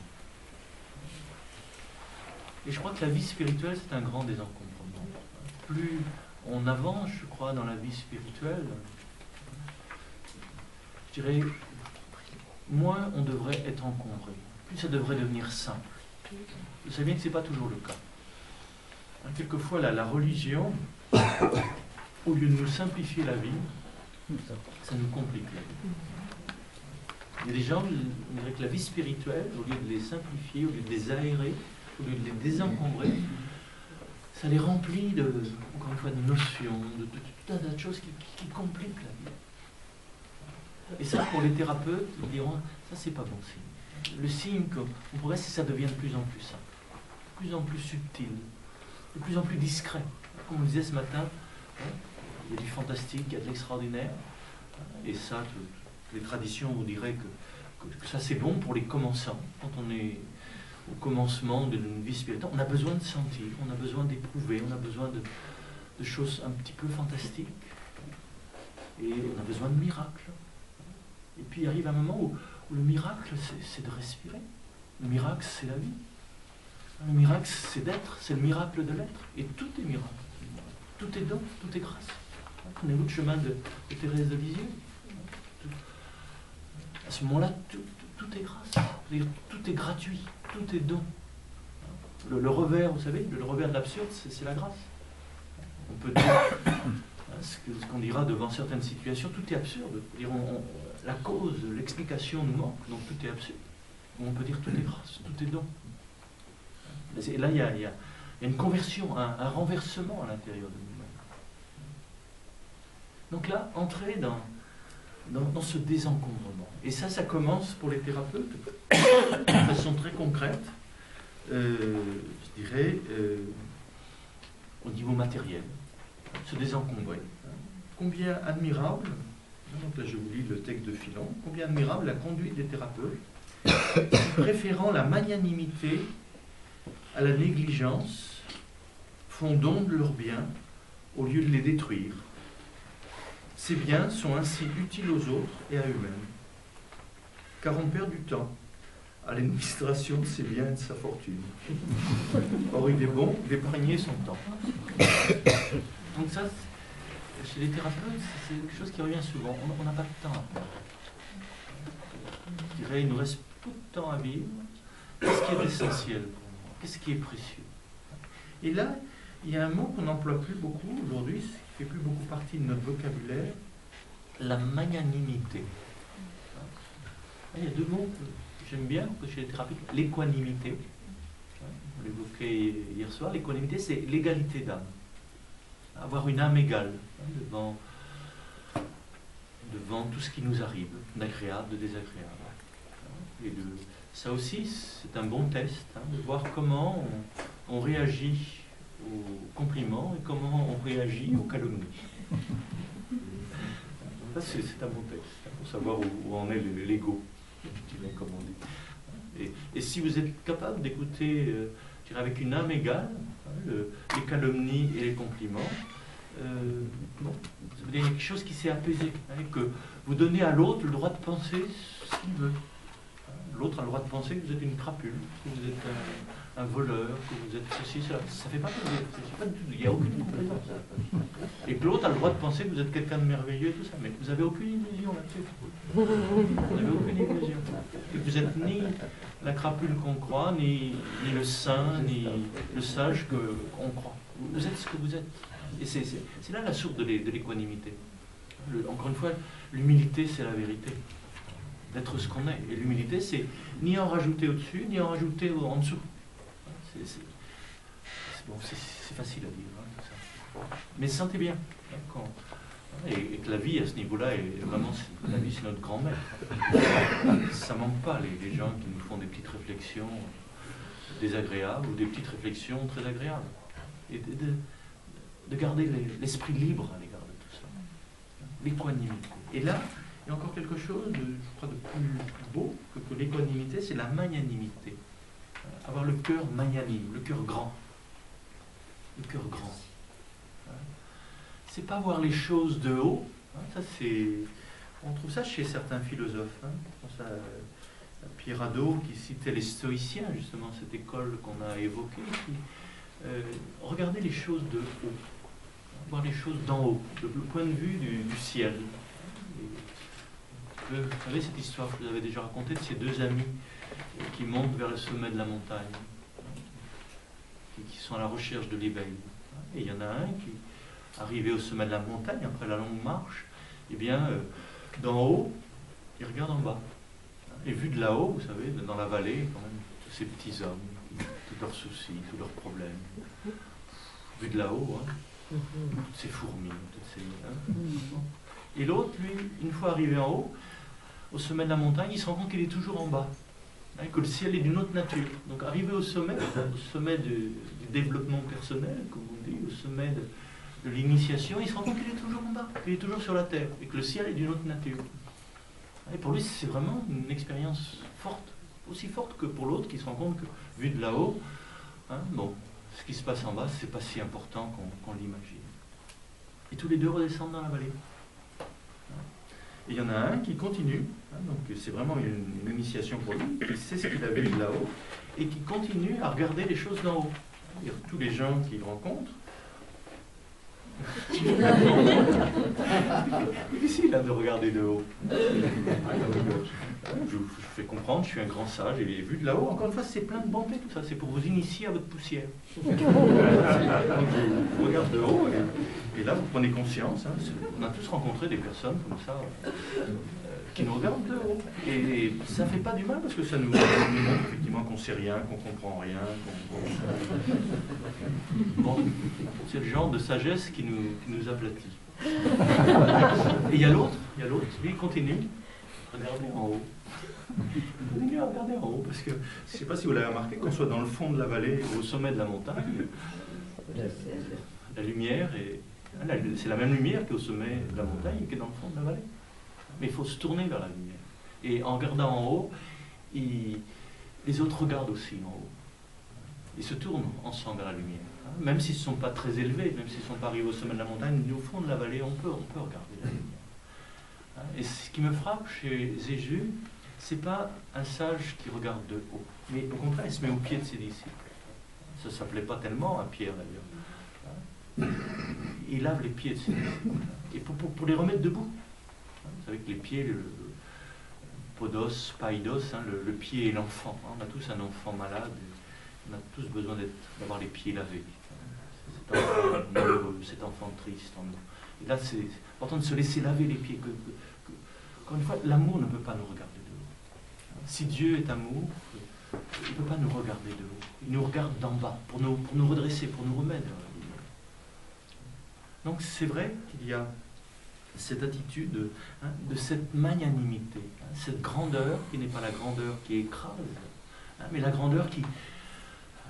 Et je crois que la vie spirituelle, c'est un grand désencombrement. Plus on avance, je crois, dans la vie spirituelle, je dirais, moins on devrait être encombré. Plus ça devrait devenir simple. Vous savez bien que ce n'est pas toujours le cas. Quelquefois, la religion, au lieu de nous simplifier la vie, ça nous complique la vie. Il y a des gens, on dirait que la vie spirituelle, au lieu de les simplifier, au lieu de les aérer, au lieu de les désencombrer, ça les remplit de, encore une fois, de notions, de tout un tas de choses qui compliquent la vie. Et ça, pour les thérapeutes, ils diront, ça c'est pas bon signe. Le signe qu'on pourrait, c'est que ça devient de plus en plus simple, de plus en plus subtil, de plus en plus discret. Comme on le disait ce matin, il y a du fantastique, il y a de l'extraordinaire, et ça, les traditions vous diraient que ça c'est bon pour les commençants. Quand on est au commencement d'une vie spirituelle, on a besoin de sentir, on a besoin d'éprouver, on a besoin de choses un petit peu fantastiques, et on a besoin de miracles. Et puis il arrive un moment où le miracle, c'est de respirer. Le miracle, c'est la vie. Le miracle, c'est d'être, c'est le miracle de l'être. Et tout est miracle. Tout est don, tout est grâce. Prenez-vous le chemin de Thérèse de Lisieux. À ce moment-là, tout est grâce. Tout est gratuit, tout est don. Le revers, vous savez, le revers de l'absurde, c'est la grâce. On peut dire ce qu'on dira devant certaines situations, tout est absurde. La cause, l'explication nous manque, donc tout est absurde. On peut dire tout est grâce, tout est don. Et là, il y a une conversion, un renversement à l'intérieur de nous-mêmes. Donc là, entrer dans ce désencombrement. Et ça commence pour les thérapeutes de façon très concrète, je dirais, au niveau matériel. Se désencombrer. Combien admirable, donc là je vous lis le texte de Philon, combien admirable la conduite des thérapeutes, préférant la magnanimité à la négligence, font don de leurs biens au lieu de les détruire. Ces biens sont ainsi utiles aux autres et à eux-mêmes, car on perd du temps à l'administration de ses biens et de sa fortune. Or, il est bon d'épargner son temps. Donc ça, chez les thérapeutes, c'est quelque chose qui revient souvent. On n'a pas de temps à faire. Je dirais, il nous reste peu de temps à vivre. Qu'est-ce qui est essentiel pour moi? Qu'est-ce qui est précieux? Et là, il y a un mot qu'on n'emploie plus beaucoup aujourd'hui, qui ne fait plus beaucoup partie de notre vocabulaire, la magnanimité. Il y a deux mots que j'aime bien chez les thérapeutes. L'équanimité. On l'évoquait hier soir. L'équanimité, c'est l'égalité d'âme. Avoir une âme égale devant tout ce qui nous arrive, d'agréable, de désagréable. Et ça aussi, c'est un bon test, de voir comment on réagit aux compliments et comment on réagit aux calomnies. Ça, c'est un bon test, pour savoir où en est l'ego, comme on dit. Et si vous êtes capable d'écouter avec une âme égale, les calomnies et les compliments, bon, ça veut dire quelque chose qui s'est apaisé, que vous donnez à l'autre le droit de penser ce qu'il veut. L'autre a le droit de penser que vous êtes une crapule, que vous êtes un voleur, que vous êtes ceci, cela. Ça ne fait pas que vous êtes, pas du tout, il n'y a aucune complaisance. Et que l'autre a le droit de penser que vous êtes quelqu'un de merveilleux et tout ça, mais vous n'avez aucune illusion là-dessus. Vous n'avez aucune illusion. Et vous n'êtes ni la crapule qu'on croit, ni le saint, ni le sage qu'on croit. Vous êtes ce que vous êtes. Et c'est là la source de l'équanimité. Encore une fois, l'humilité, c'est la vérité. D'être ce qu'on est. Et l'humilité, c'est ni en rajouter au-dessus, ni en rajouter en dessous. C'est facile à dire, tout ça. Mais sentez bien, et que la vie à ce niveau-là, vraiment, la vie c'est notre grand maître. Ça manque pas les gens qui nous font des petites réflexions désagréables ou des petites réflexions très agréables. Et de garder l'esprit libre à l'égard de tout ça. L'équanimité. Et là, il y a encore quelque chose, je crois, de plus beau que l'équanimité, c'est la magnanimité. Avoir le cœur magnanime, le cœur grand. Le cœur grand. C'est pas voir les choses de haut. Ça, on trouve ça chez certains philosophes. Je pense à Pierre Hadot qui citait les stoïciens, justement, cette école qu'on a évoquée. Regardez les choses de haut. Voir les choses d'en haut, le point de vue du ciel. Vous savez cette histoire que je vous avais déjà racontée de ces deux amis qui montent vers le sommet de la montagne, qui sont à la recherche de l'éveil. Et il y en a un qui, arrivé au sommet de la montagne, après la longue marche, eh bien, d'en haut, il regarde en bas. Et vu de là-haut, vous savez, dans la vallée, quand même, tous ces petits hommes tous leurs soucis, tous leurs problèmes. Vu de là-haut, hein, toutes ces fourmis, toutes ces... Hein. Et l'autre, lui, une fois arrivé en haut, au sommet de la montagne, il se rend compte qu'il est toujours en bas. Hein, que le ciel est d'une autre nature. Donc arrivé au sommet du développement personnel, comme on dit, au sommet de l'initiation, il se rend compte qu'il est toujours en bas, qu'il est toujours sur la terre, et que le ciel est d'une autre nature. Et pour lui, c'est vraiment une expérience forte, aussi forte que pour l'autre qui se rend compte que, vu de là-haut, hein, bon, ce qui se passe en bas, c'est pas si important qu'on l'imagine. Et tous les deux redescendent dans la vallée. Et il y en a un qui continue, hein, donc c'est vraiment une initiation pour lui, qui sait ce qu'il a vu de là-haut, et qui continue à regarder les choses d'en haut. C'est-à-dire tous les gens qu'il rencontre. C'est difficile de regarder de haut. Je vous fais comprendre, je suis un grand sage, et vu de là-haut, encore une fois, c'est plein de bonté tout ça, c'est pour vous initier à votre poussière. Donc, je vous regarde de haut, et là vous prenez conscience, hein, on a tous rencontré des personnes comme ça, qui nous regardent de haut. Et ça ne fait pas du mal, parce que ça nous montre effectivement qu'on ne sait rien, qu'on ne comprend rien. Bon, c'est le genre de sagesse qui nous aplatit. Et il y a l'autre, lui il continue. Regardez en haut. Continuez à regarder en haut, parce que je ne sais pas si vous l'avez remarqué, qu'on soit dans le fond de la vallée ou au sommet de la montagne, la lumière, c'est la même lumière qui est au sommet de la montagne et qui est dans le fond de la vallée. Mais il faut se tourner vers la lumière. Et en regardant en haut, les autres regardent aussi en haut. Ils se tournent ensemble vers la lumière. Même s'ils ne sont pas très élevés, même s'ils ne sont pas arrivés au sommet de la montagne, au fond de la vallée, on peut regarder la lumière. Et ce qui me frappe chez Jésus, ce n'est pas un sage qui regarde de haut, mais au contraire, il se met au pied de ses disciples. Ça ne s'appelait pas tellement à Pierre d'ailleurs. Il lave les pieds de ses disciples. Et pour les remettre debout. Vous savez que les pieds, le podos, paidos, hein, le pied et l'enfant. On a tous un enfant malade, on a tous besoin d'avoir les pieds lavés. Cet enfant malheureux, cet enfant triste en nous. Et là, c'est important de se laisser laver les pieds. Encore une fois, l'amour ne peut pas nous regarder de haut. Si Dieu est amour, il ne peut pas nous regarder de haut. Il nous regarde d'en bas, pour nous redresser, pour nous remettre. Donc c'est vrai qu'il y a cette attitude, hein, de cette magnanimité, hein, cette grandeur qui n'est pas la grandeur qui écrase, hein, mais la grandeur qui,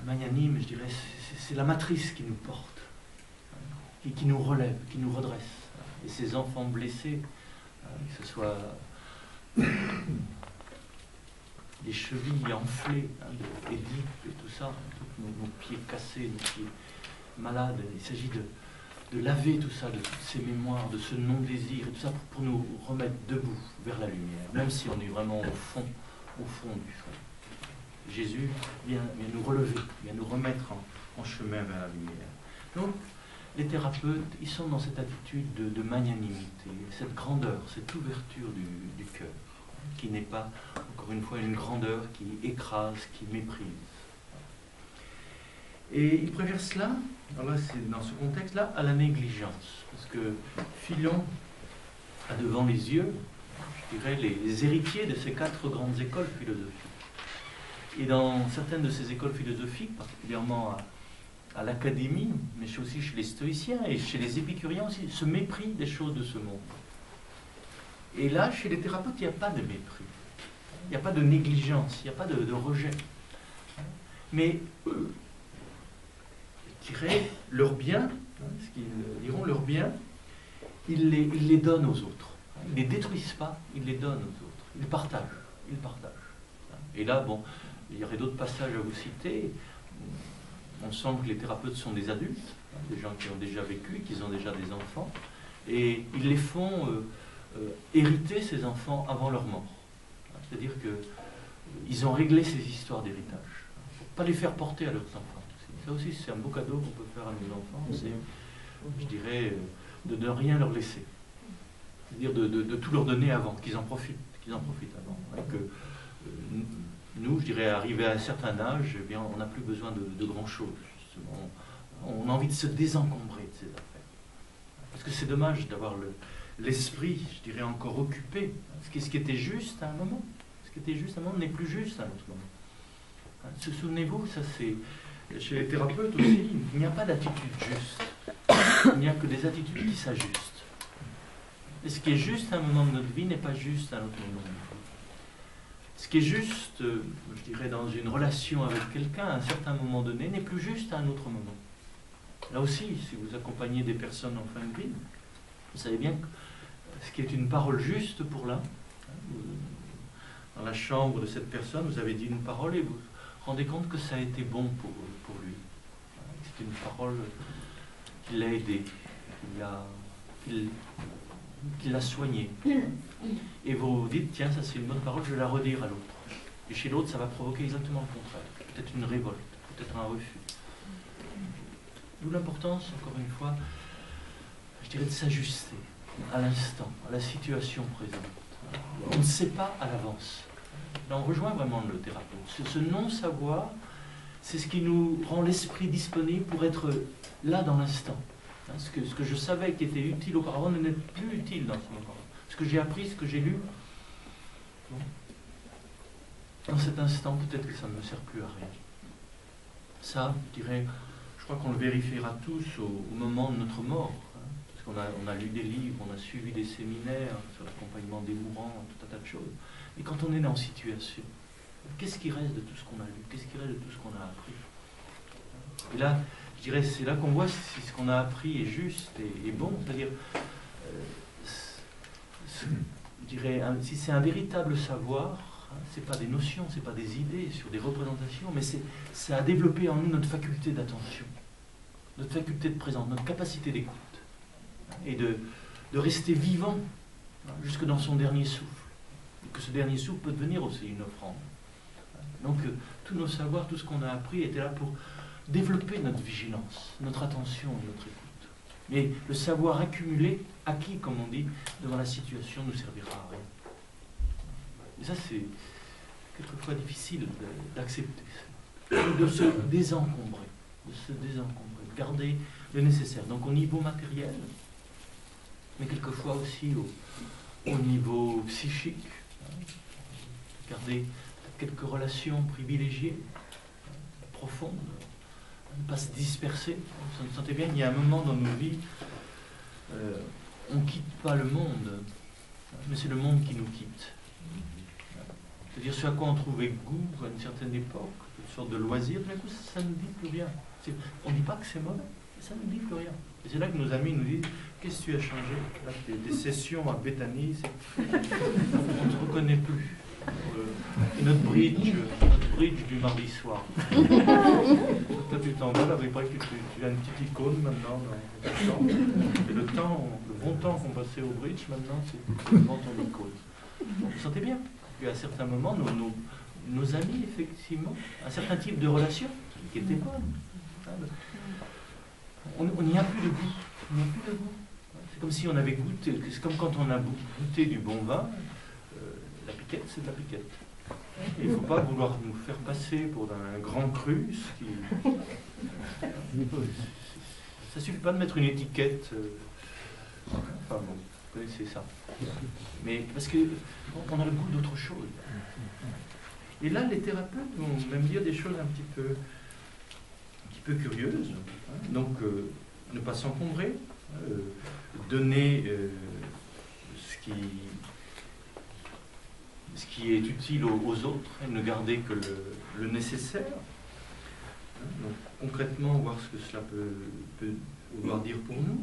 magnanime, je dirais, c'est la matrice qui nous porte, hein, qui nous relève, qui nous redresse. Et ces enfants blessés, hein, que ce soit des chevilles enflées, hein, d'Édipe et tout ça, tous nos pieds cassés, nos pieds malades, il s'agit de laver tout ça, de toutes ces mémoires, de ce non-désir, et tout ça pour nous remettre debout vers la lumière, même si on est vraiment au fond du fond. Jésus vient nous relever, vient nous remettre en chemin vers la lumière. Donc, les thérapeutes, ils sont dans cette attitude de magnanimité, cette grandeur, cette ouverture du cœur, qui n'est pas, encore une fois, une grandeur qui écrase, qui méprise. Et il préfère cela, alors là c'est dans ce contexte-là, à la négligence. Parce que Philon a devant les yeux, je dirais, les héritiers de ces 4 grandes écoles philosophiques. Et dans certaines de ces écoles philosophiques, particulièrement à l'académie, mais aussi chez les stoïciens et chez les épicuriens aussi, ce mépris des choses de ce monde. Et là, chez les thérapeutes, il n'y a pas de mépris. Il n'y a pas de négligence, il n'y a pas de rejet. Mais eux, qui diraient leur bien, ce qu'ils diront leur bien, ils les donnent aux autres. Ils ne les détruisent pas, ils les donnent aux autres. Ils partagent. Et là, bon, il y aurait d'autres passages à vous citer. On sent que les thérapeutes sont des adultes, des gens qui ont déjà vécu, qui ont déjà des enfants, et ils les font hériter ces enfants avant leur mort. C'est-à-dire qu'ils ont réglé ces histoires d'héritage, pour ne pas les faire porter à leurs enfants. Ça aussi, c'est un beau cadeau qu'on peut faire à nos enfants, c'est, je dirais, de ne rien leur laisser. C'est-à-dire de tout leur donner avant, qu'ils en profitent avant. Hein, que nous, je dirais, arrivé à un certain âge, eh bien, on n'a plus besoin de grand-chose, justement. On a envie de se désencombrer de ces affaires. Parce que c'est dommage d'avoir l'esprit, je dirais, encore occupé. Ce qui était juste à un moment. Ce qui était juste à un moment n'est plus juste à un autre moment. Souvenez-vous, ça c'est... Chez les thérapeutes aussi, il n'y a pas d'attitude juste. Il n'y a que des attitudes qui s'ajustent. Et ce qui est juste à un moment de notre vie n'est pas juste à un autre moment de notre vie. Ce qui est juste, je dirais, dans une relation avec quelqu'un à un certain moment donné, n'est plus juste à un autre moment. Là aussi, si vous accompagnez des personnes en fin de vie, vous savez bien que ce qui est une parole juste pour l'un, dans la chambre de cette personne, vous avez dit une parole et vous vous rendez compte que ça a été bon pour lui. C'est une parole qui l'a aidé, qui l'a soigné. Et vous dites, tiens, ça c'est une bonne parole, je vais la redire à l'autre. Et chez l'autre, ça va provoquer exactement le contraire. Peut-être une révolte, peut-être un refus. D'où l'importance, encore une fois, je dirais, de s'ajuster à l'instant, à la situation présente. On ne sait pas à l'avance. Là, on rejoint vraiment le thérapeute. Ce non-savoir, c'est ce qui nous rend l'esprit disponible pour être là dans l'instant. Ce que je savais qui était utile auparavant n'est plus utile dans ce moment. Ce que j'ai appris, ce que j'ai lu, bon, dans cet instant, peut-être que ça ne me sert plus à rien. Ça, je dirais, je crois qu'on le vérifiera tous au moment de notre mort. Parce qu'on a lu des livres, on a suivi des séminaires sur l'accompagnement des mourants, tout un tas de choses. Et quand on est en situation, qu'est-ce qui reste de tout ce qu'on a lu? Qu'est-ce qui reste de tout ce qu'on a appris? Et là, je dirais, c'est là qu'on voit si ce qu'on a appris est juste et bon. C'est-à-dire, je dirais, si c'est un véritable savoir, c'est pas des notions, c'est pas des idées sur des représentations, mais c'est à développer en nous notre faculté d'attention, notre faculté de présence, notre capacité d'écoute, et de rester vivant jusque dans son dernier souffle. Et que ce dernier souffle peut devenir aussi une offrande. Donc, tous nos savoirs, tout ce qu'on a appris était là pour développer notre vigilance, notre attention et notre écoute. Mais le savoir accumulé, acquis, comme on dit, devant la situation, ne nous servira à rien. Et ça, c'est quelquefois difficile d'accepter, de se désencombrer, de garder le nécessaire. Donc au niveau matériel, mais quelquefois aussi au niveau psychique, garder quelques relations privilégiées, profondes, ne pas se disperser. Vous sentez bien qu'il y a un moment dans nos vies, on ne quitte pas le monde, mais c'est le monde qui nous quitte. C'est-à-dire ce à quoi on trouvait goût à une certaine époque, une sorte de loisir, d'un coup ça ne dit plus rien. On ne dit pas que c'est mauvais, mais ça ne dit plus rien. Et c'est là que nos amis nous disent, qu'est-ce que tu as changé? Là, des sessions à Béthanie, on ne te reconnaît plus. Et notre bridge du mardi soir. Toi tu t'en vas, là, il paraît que tu as une petite icône maintenant dans le temps. Et le bon temps qu'on passait au bridge, maintenant, c'est devant ton icône. Vous sentez bien qu'à certains moments, nos amis, effectivement, un certain type de relation qui était bonne. On n'y a plus de goût. On n'y a plus de goût. C'est comme si on avait goûté, c'est comme quand on a goûté du bon vin, la piquette, c'est de la piquette. Il ne faut pas vouloir nous faire passer pour un grand cru. Ça ne suffit pas de mettre une étiquette. Enfin bon, vous connaissez ça. Mais parce qu'on a le goût d'autre chose. Et là, les thérapeutes vont même dire des choses un petit peu curieuses. Donc, ne pas s'encombrer, donner ce qui est utile aux autres, et ne garder que le nécessaire. Donc, concrètement, voir ce que cela peut vouloir dire pour nous.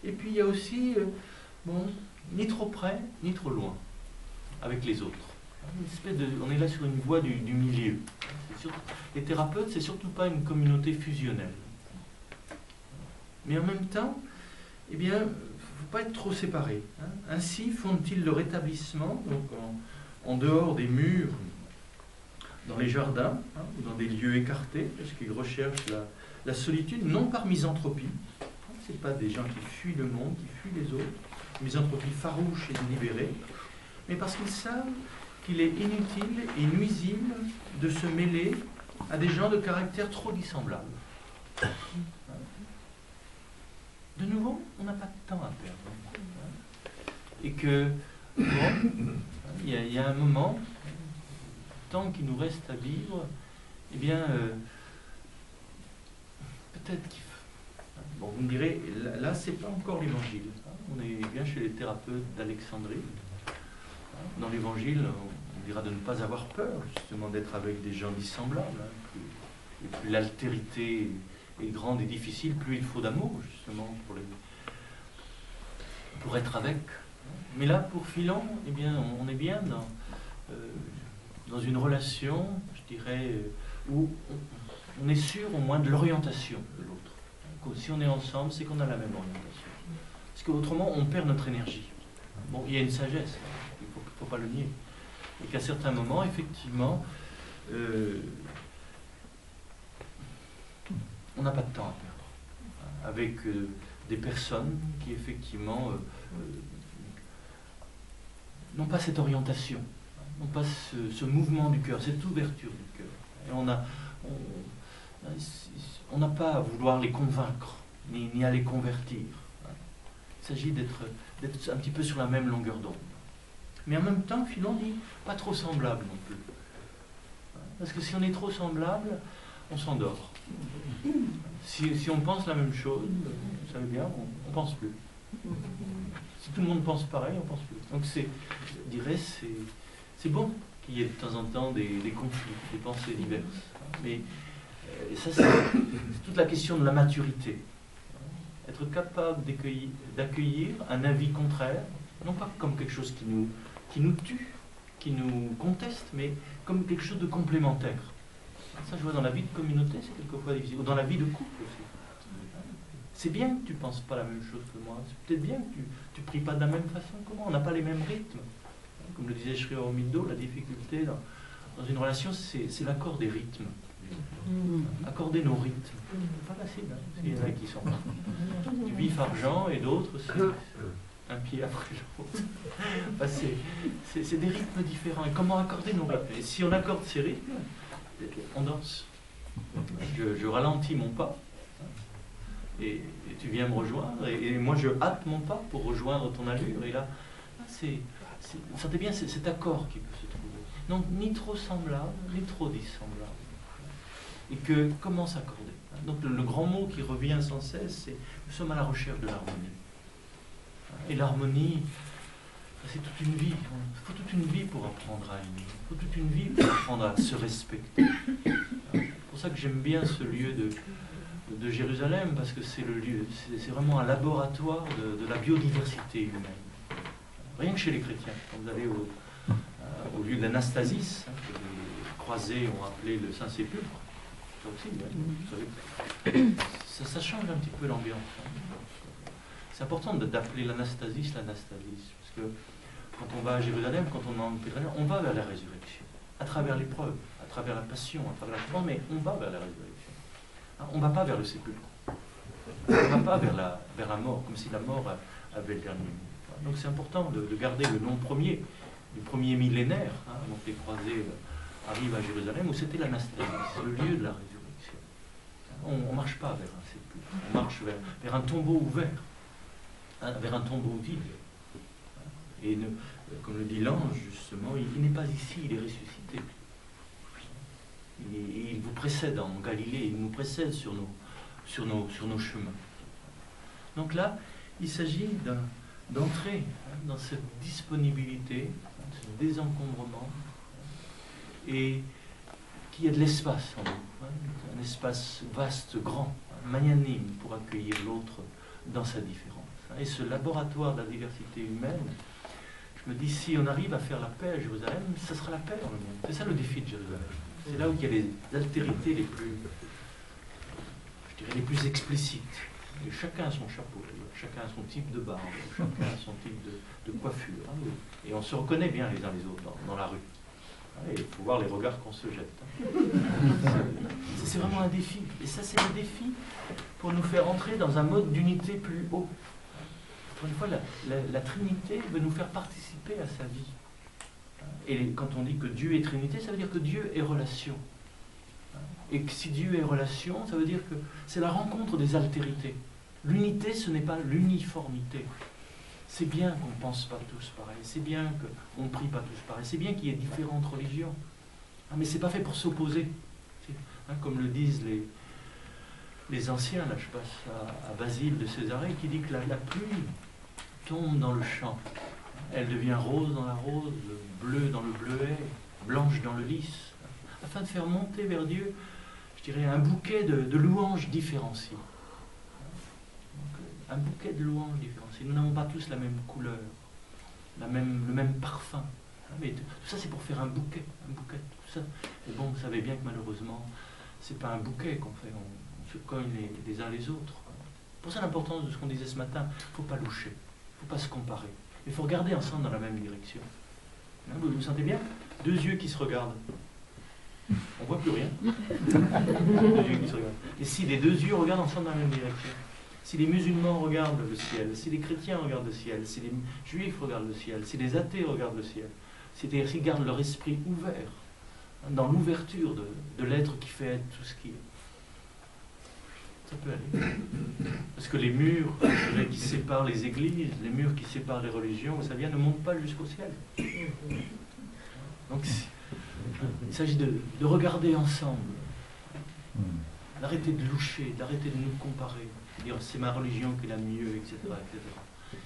Et puis, il y a aussi, ni trop près, ni trop loin, avec les autres. On est là sur une voie du milieu. Les thérapeutes, c'est surtout pas une communauté fusionnelle. Mais en même temps, eh bien, il ne faut pas être trop séparés. Ainsi font-ils leur établissement, donc en dehors des murs, dans les jardins, ou dans des lieux écartés, parce qu'ils recherchent la solitude, non par misanthropie. Ce n'est pas des gens qui fuient le monde, qui fuient les autres, misanthropie farouche et délibérée, mais parce qu'ils savent qu'il est inutile et nuisible de se mêler à des gens de caractère trop dissemblables. De nouveau, on n'a pas de temps à perdre. Et que, il y a un moment, tant qu'il nous reste à vivre, eh bien, peut-être qu'il faut... Bon, vous me direz, là c'est pas encore l'évangile. On est bien chez les thérapeutes d'Alexandrie. Dans l'évangile, on dira de ne pas avoir peur, justement, d'être avec des gens dissemblables. Et plus l'altérité est grande et difficile, plus il faut d'amour, justement, pour être avec. Mais là, pour Philon, eh bien, on est bien dans une relation, je dirais, où on est sûr au moins de l'orientation de l'autre. Si on est ensemble, c'est qu'on a la même orientation. Parce qu'autrement, on perd notre énergie. Bon, il y a une sagesse, il ne faut pas le nier. Et qu'à certains moments, effectivement, on n'a pas de temps à perdre. Avec des personnes qui, effectivement, n'ont pas cette orientation, n'ont pas ce mouvement du cœur, cette ouverture du cœur. Et on n'a pas à vouloir les convaincre, ni à les convertir. Il s'agit d'être un petit peu sur la même longueur d'onde. Mais en même temps, Philon dit pas trop semblable non plus. Parce que si on est trop semblable, on s'endort. Si on pense la même chose, vous savez bien, on ne pense plus. Si tout le monde pense pareil, on ne pense plus. Donc je dirais, c'est bon qu'il y ait de temps en temps des conflits, des pensées diverses. Mais ça, c'est toute la question de la maturité. Être capable d'accueillir un avis contraire, non pas comme quelque chose qui nous tue, qui nous conteste, mais comme quelque chose de complémentaire. Ça, je vois dans la vie de communauté, c'est quelquefois difficile. Ou dans la vie de couple aussi. C'est bien que tu ne penses pas la même chose que moi. C'est peut-être bien que tu ne pries pas de la même façon que moi. On n'a pas les mêmes rythmes. Comme le disait Sri Aurobindo, la difficulté dans une relation, c'est l'accord des rythmes. Accorder nos rythmes. C'est pas facile. Il y en a qui sont du vif argent et d'autres, c'est un pied après l'autre. Enfin, c'est des rythmes différents. Et comment accorder nos rythmes? Et si on accorde ces rythmes, on danse. Je ralentis mon pas. Et tu viens me rejoindre. Et moi, je hâte mon pas pour rejoindre ton allure. Et là, vous sentez bien cet accord qui peut se trouver. Donc, ni trop semblable, ni trop dissemblable. Et comment s'accorder? Donc, le grand mot qui revient sans cesse, c'est nous sommes à la recherche de l'harmonie. Et l'harmonie, c'est toute une vie. Il faut toute une vie pour apprendre à aimer. Il faut toute une vie pour apprendre à se respecter. C'est pour ça que j'aime bien ce lieu de Jérusalem, parce que c'est le lieu, c'est vraiment un laboratoire de la biodiversité humaine. Rien que chez les chrétiens. Quand vous allez au lieu d'Anastasis, que les croisés ont appelé le Saint-Sépulcre, ça aussi, vous savez, ça change un petit peu l'ambiance. C'est important d'appeler l'Anastasis, parce que quand on va à Jérusalem, quand on est en pèlerinage, on va vers la résurrection, à travers l'épreuve, à travers la passion, à travers la croix, mais on va vers la résurrection. On ne va pas vers le sépulcre. On ne va pas vers la mort, comme si la mort avait le dernier mot. Donc c'est important de garder le nom premier, du premier millénaire, donc les croisés arrivent à Jérusalem, où c'était l'Anastasis, le lieu de la résurrection. On ne marche pas vers un sépulcre, on marche vers un tombeau ouvert, vers un tombeau vide. Et comme le dit l'ange, justement, il n'est pas ici, il est ressuscité. Et il vous précède en Galilée, il nous précède sur nos chemins. Donc là, il s'agit d'entrer dans cette disponibilité, ce désencombrement, et qu'il y ait de l'espace en nous, un espace vaste, grand, magnanime pour accueillir l'autre dans sa différence. Et ce laboratoire de la diversité humaine, je me dis, si on arrive à faire la paix à Jérusalem, ce sera la paix dans le monde. C'est ça le défi de Jérusalem. C'est là où il y a les altérités les plus explicites. Et chacun a son chapeau, chacun a son type de barbe, chacun a son type de coiffure. Et on se reconnaît bien les uns les autres dans la rue. Et il faut voir les regards qu'on se jette. C'est vraiment un défi. Et ça, c'est le défi pour nous faire entrer dans un mode d'unité plus haut. Encore une fois, la Trinité veut nous faire participer à sa vie. Et quand on dit que Dieu est Trinité, ça veut dire que Dieu est relation. Et que si Dieu est relation, ça veut dire que c'est la rencontre des altérités. L'unité, ce n'est pas l'uniformité. C'est bien qu'on ne pense pas tous pareil, c'est bien qu'on ne prie pas tous pareil, c'est bien qu'il y ait différentes religions. Mais ce n'est pas fait pour s'opposer, Hein, comme le disent les anciens, là je passe à Basile de Césarée, qui dit que la pluie tombe dans le champ. Elle devient rose dans la rose, bleue dans le bleuet, blanche dans le lys, afin de faire monter vers Dieu, je dirais, un bouquet de louanges différenciées. Donc, un bouquet de louanges différenciées. Nous n'avons pas tous la même couleur, le même parfum. Mais tout ça, c'est pour faire un bouquet de tout ça. Et bon, vous savez bien que malheureusement, c'est pas un bouquet qu'on fait, on se cogne les uns les autres. Pour ça, l'importance de ce qu'on disait ce matin, il ne faut pas loucher, il ne faut pas se comparer. Il faut regarder ensemble dans la même direction. Vous sentez bien? Deux yeux qui se regardent. On ne voit plus rien. Deux yeux qui se regardent. Et si les deux yeux regardent ensemble dans la même direction, si les musulmans regardent le ciel, si les chrétiens regardent le ciel, si les juifs regardent le ciel, si les athées regardent le ciel, c'est-à-dire s'ils gardent leur esprit ouvert, dans l'ouverture de l'être qui fait être tout ce qui est, ça peut aller. Parce que les murs qui séparent les églises, les murs qui séparent les religions, ça vient, ne montent pas jusqu'au ciel. Donc il s'agit de regarder ensemble, d'arrêter de loucher, d'arrêter de nous comparer, de dire c'est ma religion qui est la mieux, etc., etc.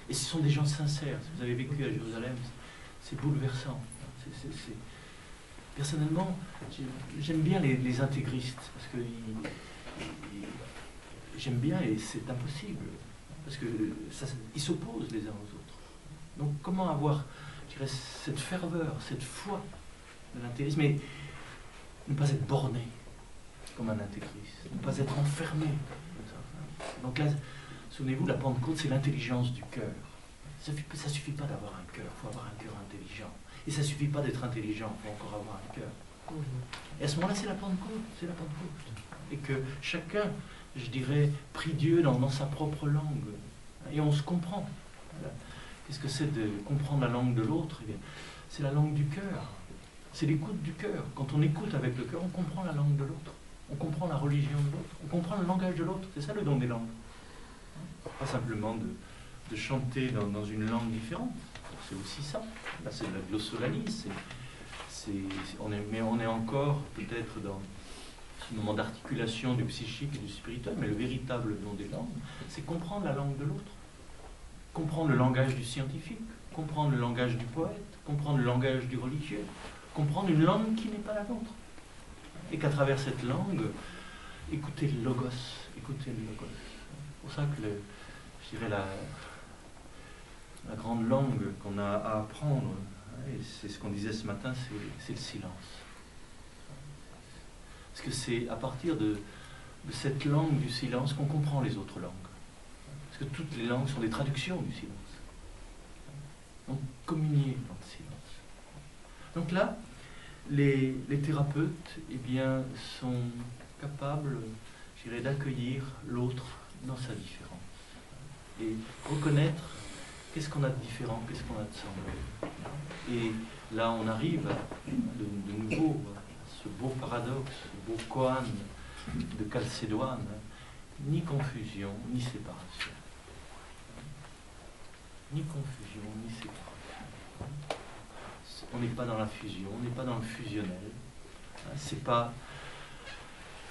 Et ce sont des gens sincères. Si vous avez vécu à Jérusalem, c'est bouleversant. Personnellement, j'aime bien les intégristes, parce que j'aime bien, et c'est impossible, parce qu'ils s'opposent les uns aux autres. Donc comment avoir, je dirais, cette ferveur, cette foi de l'intégrisme, mais ne pas être borné comme un intégriste, ne pas être enfermé. Donc là, souvenez-vous, la Pentecôte, c'est l'intelligence du cœur. Ça ne suffit pas d'avoir un cœur, il faut avoir un cœur intelligent. Et ça ne suffit pas d'être intelligent, il faut encore avoir un cœur. Et à ce moment-là, c'est la Pentecôte, c'est la Pentecôte. Et que chacun, je dirais, prie Dieu dans sa propre langue. Et on se comprend. Voilà. Qu'est-ce que c'est de comprendre la langue de l'autre? Eh bien, c'est la langue du cœur. C'est l'écoute du cœur. Quand on écoute avec le cœur, on comprend la langue de l'autre. On comprend la religion de l'autre. On comprend le langage de l'autre. C'est ça le don des langues. Pas simplement de chanter dans une langue différente. C'est aussi ça. Là, c'est de la glossolalie. Mais on est encore peut-être dans ce moment d'articulation du psychique et du spirituel. Mais le véritable don des langues, c'est comprendre la langue de l'autre. Comprendre le langage du scientifique. Comprendre le langage du poète. Comprendre le langage du religieux. Comprendre une langue qui n'est pas la nôtre. Et qu'à travers cette langue, écouter le logos. Écouter le logos. C'est pour ça que je dirais la grande langue qu'on a à apprendre, et c'est ce qu'on disait ce matin, c'est le silence. Parce que c'est à partir de cette langue du silence qu'on comprend les autres langues. Parce que toutes les langues sont des traductions du silence. Donc communier dans le silence. Donc là, les thérapeutes eh bien, sont capables, je dirais, d'accueillir l'autre dans sa différence. Et reconnaître qu'est-ce qu'on a de différent, qu'est-ce qu'on a de semblable. Et là, on arrive de nouveau à ce beau paradoxe, ce beau koan de Chalcédoine, ni confusion, ni séparation. Ni confusion, ni séparation. On n'est pas dans la fusion, on n'est pas dans le fusionnel. C'est pas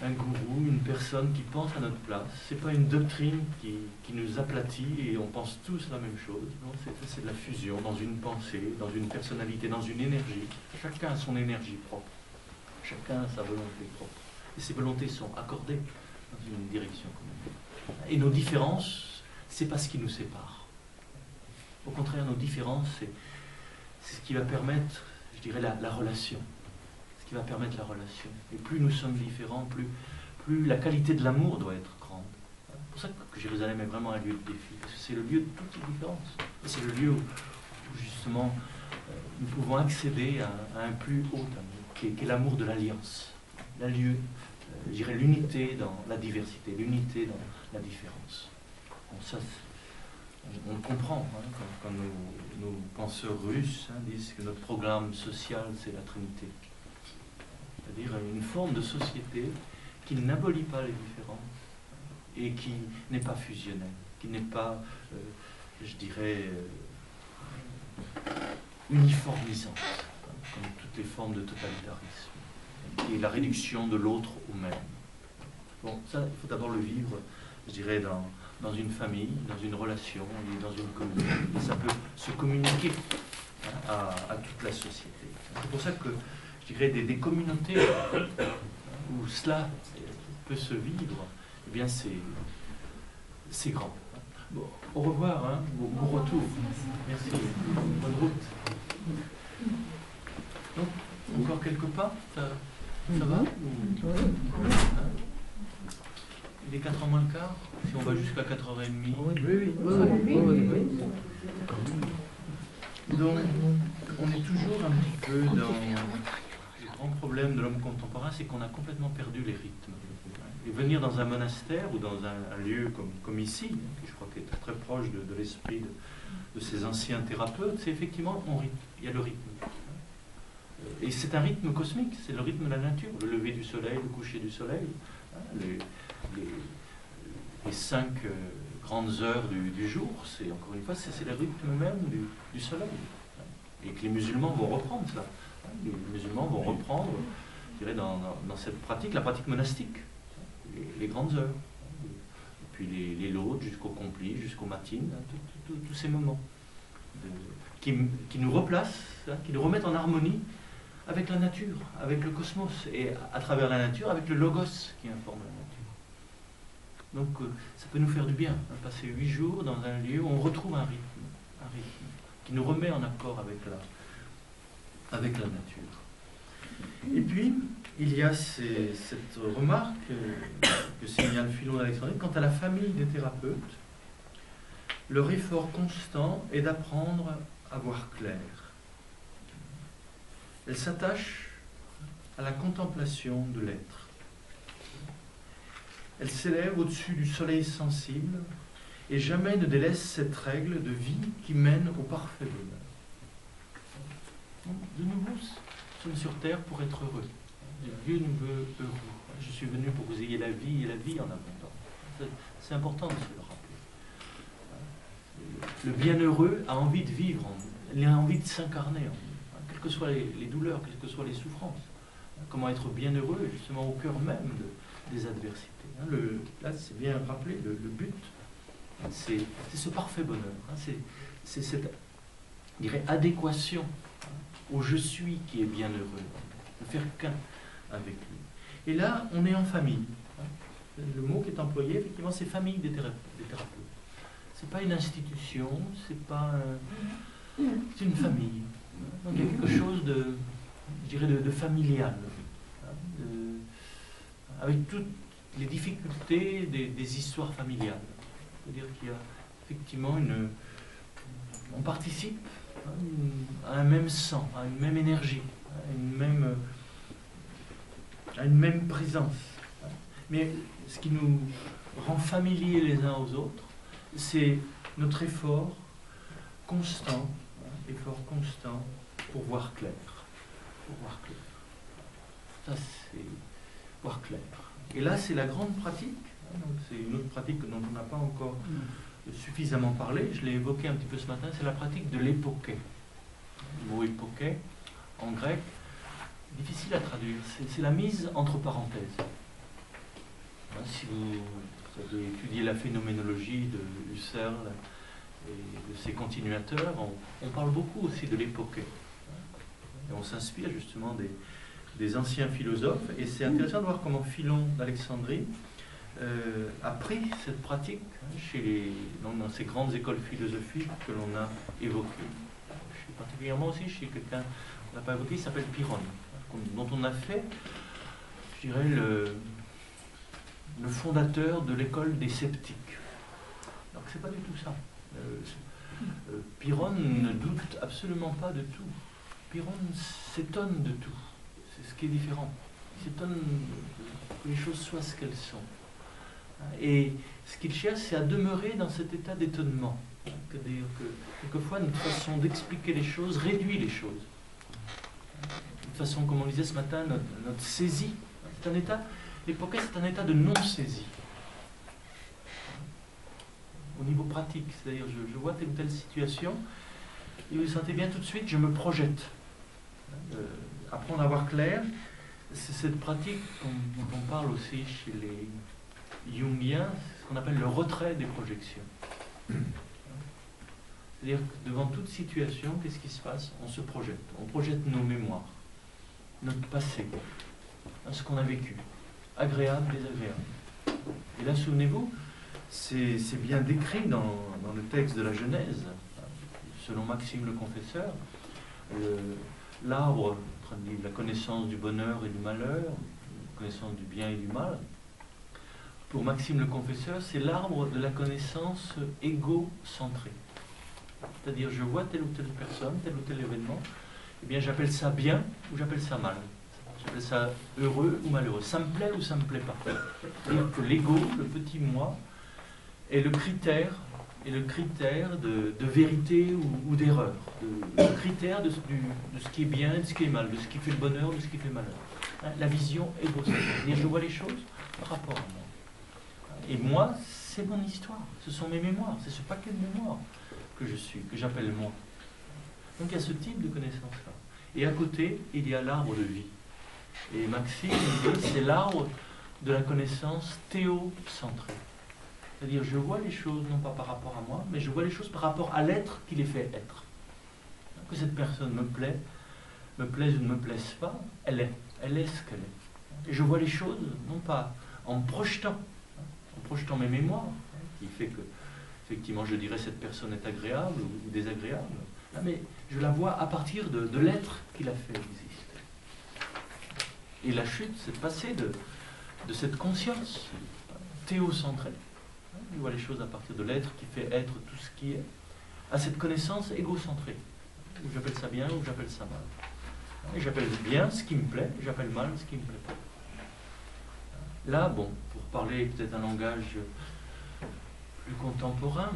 un gourou, une personne qui pense à notre place. C'est pas une doctrine qui nous aplatit et on pense tous la même chose. Non, c'est de la fusion dans une pensée, dans une personnalité, dans une énergie. Chacun a son énergie propre. Chacun a sa volonté propre. Et ces volontés sont accordées dans une direction commune. Et nos différences, c'est pas ce qui nous sépare. Au contraire, nos différences, c'est ce qui va permettre, je dirais, la relation. Ce qui va permettre la relation. Et plus nous sommes différents, plus la qualité de l'amour doit être grande. C'est pour ça que Jérusalem est vraiment un lieu de défi. Parce que c'est le lieu de toutes les différences. Et c'est le lieu où justement, nous pouvons accéder à un plus haut amour, qui est l'amour de l'alliance. Je dirais l'unité dans la diversité, l'unité dans la différence. Bon, ça, on le comprend, hein, quand nos penseurs russes disent que notre programme social, c'est la Trinité. C'est-à-dire une forme de société qui n'abolit pas les différences et qui n'est pas fusionnelle, qui n'est pas, je dirais, uniformisante, comme toutes les formes de totalitarisme. qui est la réduction de l'autre au même. Bon, ça, il faut d'abord le vivre, je dirais, dans une famille, dans une relation, et dans une communauté. Et ça peut se communiquer à toute la société. C'est pour ça que, je dirais, des communautés où cela peut se vivre, eh bien, c'est grand. Bon, au revoir, hein, bon retour. Merci. Bonne route. Donc, encore quelques pas, ça va? Il est 4h moins le quart, si on va jusqu'à 4h30. Oui. Donc, on est toujours un petit peu dans le grand problème de l'homme contemporain, c'est qu'on a complètement perdu les rythmes. Et venir dans un monastère ou dans un lieu comme ici, qui je crois qu'il est très proche de l'esprit de ces anciens thérapeutes, c'est effectivement, il y a le rythme. Et c'est un rythme cosmique, c'est le rythme de la nature, le lever du soleil, le coucher du soleil, les 5 grandes heures du jour, c'est encore une fois, c'est le rythme même du soleil. Et que les musulmans vont reprendre ça. Les musulmans vont reprendre, je dirais, dans cette pratique, la pratique monastique, les grandes heures. Et puis les laudes jusqu'au compli, jusqu'au matin, tous ces moments qui nous replacent, qui nous remettent en harmonie avec la nature, avec le cosmos, et à travers la nature, avec le logos qui informe la nature. Donc ça peut nous faire du bien, passer 8 jours dans un lieu où on retrouve un rythme qui nous remet en accord avec la nature. Et puis, il y a cette remarque que signale Philon d'Alexandrie quant à la famille des thérapeutes. Leur effort constant est d'apprendre à voir clair. Elle s'attache à la contemplation de l'être. Elle s'élève au-dessus du soleil sensible et jamais ne délaisse cette règle de vie qui mène au parfait bonheur. De nouveau, nous sommes sur terre pour être heureux. Dieu nous veut heureux. Je suis venu pour que vous ayez la vie et la vie en abondance. C'est important de se le rappeler. Le bienheureux a envie de vivre en nous. Il a envie de s'incarner en nous. Quelles que soient les douleurs, quelles que soient les souffrances. Comment être bienheureux justement au cœur même des adversités. Là, c'est bien rappelé, le but, c'est ce parfait bonheur. C'est cette, je dirais, adéquation au je suis qui est bienheureux. Ne faire qu'un avec lui. Et là, on est en famille. Le mot qui est employé, effectivement, c'est famille des thérapeutes. C'est pas une institution, c'est pas c'est une famille. Donc il y a quelque chose de, je dirais, de familial, avec toutes les difficultés des histoires familiales. C'est-à-dire qu'il y a effectivement on participe à un même sang, à une même énergie, à une même présence. Mais ce qui nous rend familiers les uns aux autres, c'est notre effort constant pour voir clair. Ça, c'est voir clair. Et là, c'est la grande pratique. C'est une autre pratique dont on n'a pas encore suffisamment parlé. Je l'ai évoqué un petit peu ce matin. C'est la pratique de l'époké. Le mot époké, en grec, difficile à traduire. C'est la mise entre parenthèses. Si vous avez étudié la phénoménologie de Husserl et de ses continuateurs, on parle beaucoup aussi de l'époké. Et on s'inspire justement des anciens philosophes. Et c'est intéressant de voir comment Philon d'Alexandrie a pris cette pratique dans ces grandes écoles philosophiques que l'on a évoquées. Particulièrement aussi chez quelqu'un qu'on n'a pas évoqué, il s'appelle Pyrrhon, dont on a fait, je dirais, le fondateur de l'école des sceptiques. Donc c'est pas du tout ça. Pyrrhon ne doute absolument pas de tout. Pyrrhon s'étonne de tout. C'est ce qui est différent. Il s'étonne que les choses soient ce qu'elles sont. Et ce qu'il cherche, c'est à demeurer dans cet état d'étonnement. C'est-à-dire que quelquefois, notre façon d'expliquer les choses réduit les choses. De toute façon, comme on disait ce matin, notre saisie, c'est un état, l'époque, c'est un état de non-saisie. Au niveau pratique, c'est-à-dire je vois telle ou telle situation, et vous sentez bien tout de suite, je me projette. Apprendre à voir clair, c'est cette pratique dont on parle aussi chez les Jungiens, ce qu'on appelle le retrait des projections. C'est-à-dire que devant toute situation, qu'est-ce qui se passe? On se projette. On projette nos mémoires, notre passé, ce qu'on a vécu, agréable, désagréable. Et là, souvenez-vous, c'est bien décrit dans le texte de la Genèse, selon Maxime le Confesseur, l'arbre, la connaissance du bonheur et du malheur, la connaissance du bien et du mal. Pour Maxime le Confesseur, c'est l'arbre de la connaissance égocentrée. C'est-à-dire, je vois telle ou telle personne, tel ou tel événement, eh bien j'appelle ça bien ou j'appelle ça mal. J'appelle ça heureux ou malheureux. Ça me plaît ou ça ne me plaît pas. C'est-à-dire que l'ego, le petit moi, est le critère de vérité ou d'erreur, le critère de ce qui est bien et de ce qui est mal, de ce qui fait le bonheur, de ce qui fait le malheur. Hein, la vision égocentrique. Je vois les choses par rapport à moi. Et moi, c'est mon histoire, ce sont mes mémoires, c'est ce paquet de mémoires que je suis, que j'appelle moi. Donc il y a ce type de connaissance-là. Et à côté, il y a l'arbre de vie. Et Maxime dit, c'est l'arbre de la connaissance théocentrée. C'est-à-dire, je vois les choses non pas par rapport à moi, mais je vois les choses par rapport à l'être qui les fait être. Que cette personne me plaise ou ne me plaise pas, elle est ce qu'elle est. Et je vois les choses non pas en me projetant, mes mémoires, qui fait que, effectivement, je dirais cette personne est agréable ou désagréable, mais je la vois à partir de l'être qui l'a fait exister. Et la chute, c'est de passer de cette conscience théocentrée. Je vois les choses à partir de l'être qui fait être tout ce qui est, à cette connaissance égocentrée, où j'appelle ça bien ou j'appelle ça mal. Et j'appelle bien ce qui me plaît, j'appelle mal ce qui ne me plaît pas. Là, bon, pour parler peut-être un langage plus contemporain,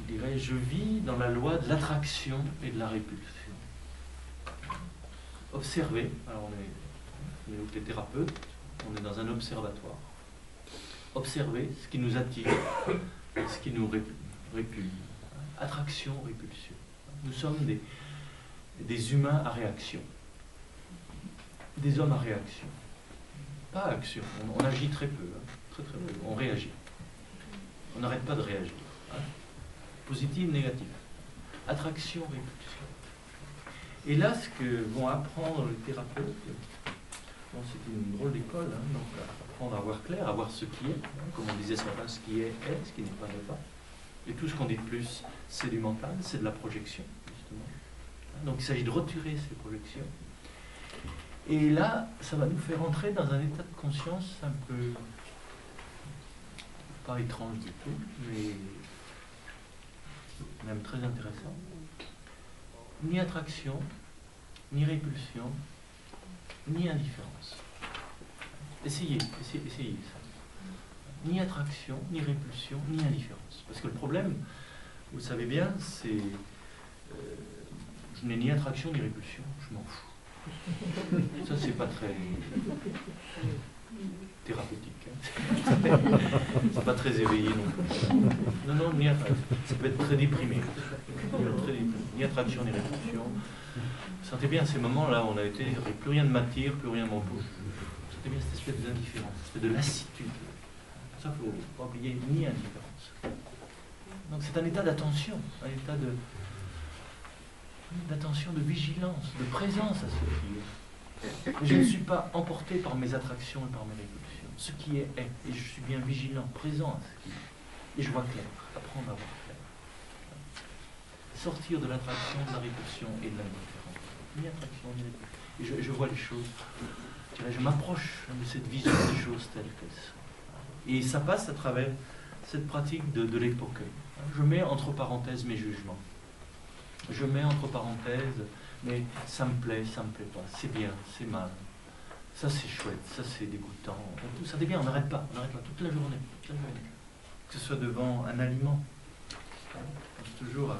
je dirais, je vis dans la loi de l'attraction et de la répulsion. Observer, alors on est des thérapeutes, on est dans un observatoire. Observer ce qui nous attire, ce qui nous répugne. Attraction, répulsion. Nous sommes des humains à réaction. Des hommes à réaction. Pas à action. On agit très peu, très très peu. On réagit. On n'arrête pas de réagir. Positif, négatif. Attraction, répulsion. Et là, ce que vont apprendre les thérapeutes, bon, c'est une drôle d'école, donc apprendre à voir clair, à voir ce qui est, comme on disait ce matin, ce qui est, ce qui n'est pas, n'est pas. Et tout ce qu'on dit de plus, c'est du mental, c'est de la projection, justement. Donc il s'agit de retirer ces projections. Et là, ça va nous faire entrer dans un état de conscience un peu, pas étrange du tout, mais même très intéressant. Ni attraction, ni répulsion, ni indifférence. Essayez ça. Ni attraction, ni répulsion, ni indifférence. Parce que le problème, vous le savez bien, c'est je n'ai ni attraction ni répulsion, je m'en fous. Ça, c'est pas très thérapeutique. C'est pas très éveillé non plus. Non, ni attraction. Ça peut être très déprimé. Ni attraction ni répulsion. Vous sentez bien ces moments-là où on a été, plus rien ne m'attire, plus rien m'embauche. Vous sentez bien cette espèce d'indifférence, cette espèce de lassitude. Ça, il ne faut pas oublier, ni indifférence. Donc c'est un état d'attention, un état d'attention, de vigilance, de présence à ce qui est. Je ne suis pas emporté par mes attractions et par mes répulsions. Ce qui est. Et je suis bien vigilant, présent à ce qui est. Et je vois clair, apprendre à voir clair. Sortir de l'attraction, de la répulsion et de l'indifférence. Ni attraction, ni répulsion. Et je vois les choses. Je m'approche de cette vision des choses telles qu'elles sont. Et ça passe à travers cette pratique de l'époque. Je mets entre parenthèses mes jugements. Je mets entre parenthèses, mais ça me plaît pas. C'est bien, c'est mal. Ça c'est chouette, ça c'est dégoûtant. Tout ça, c'est bien, on n'arrête pas toute la journée. Que ce soit devant un aliment. Je pense toujours à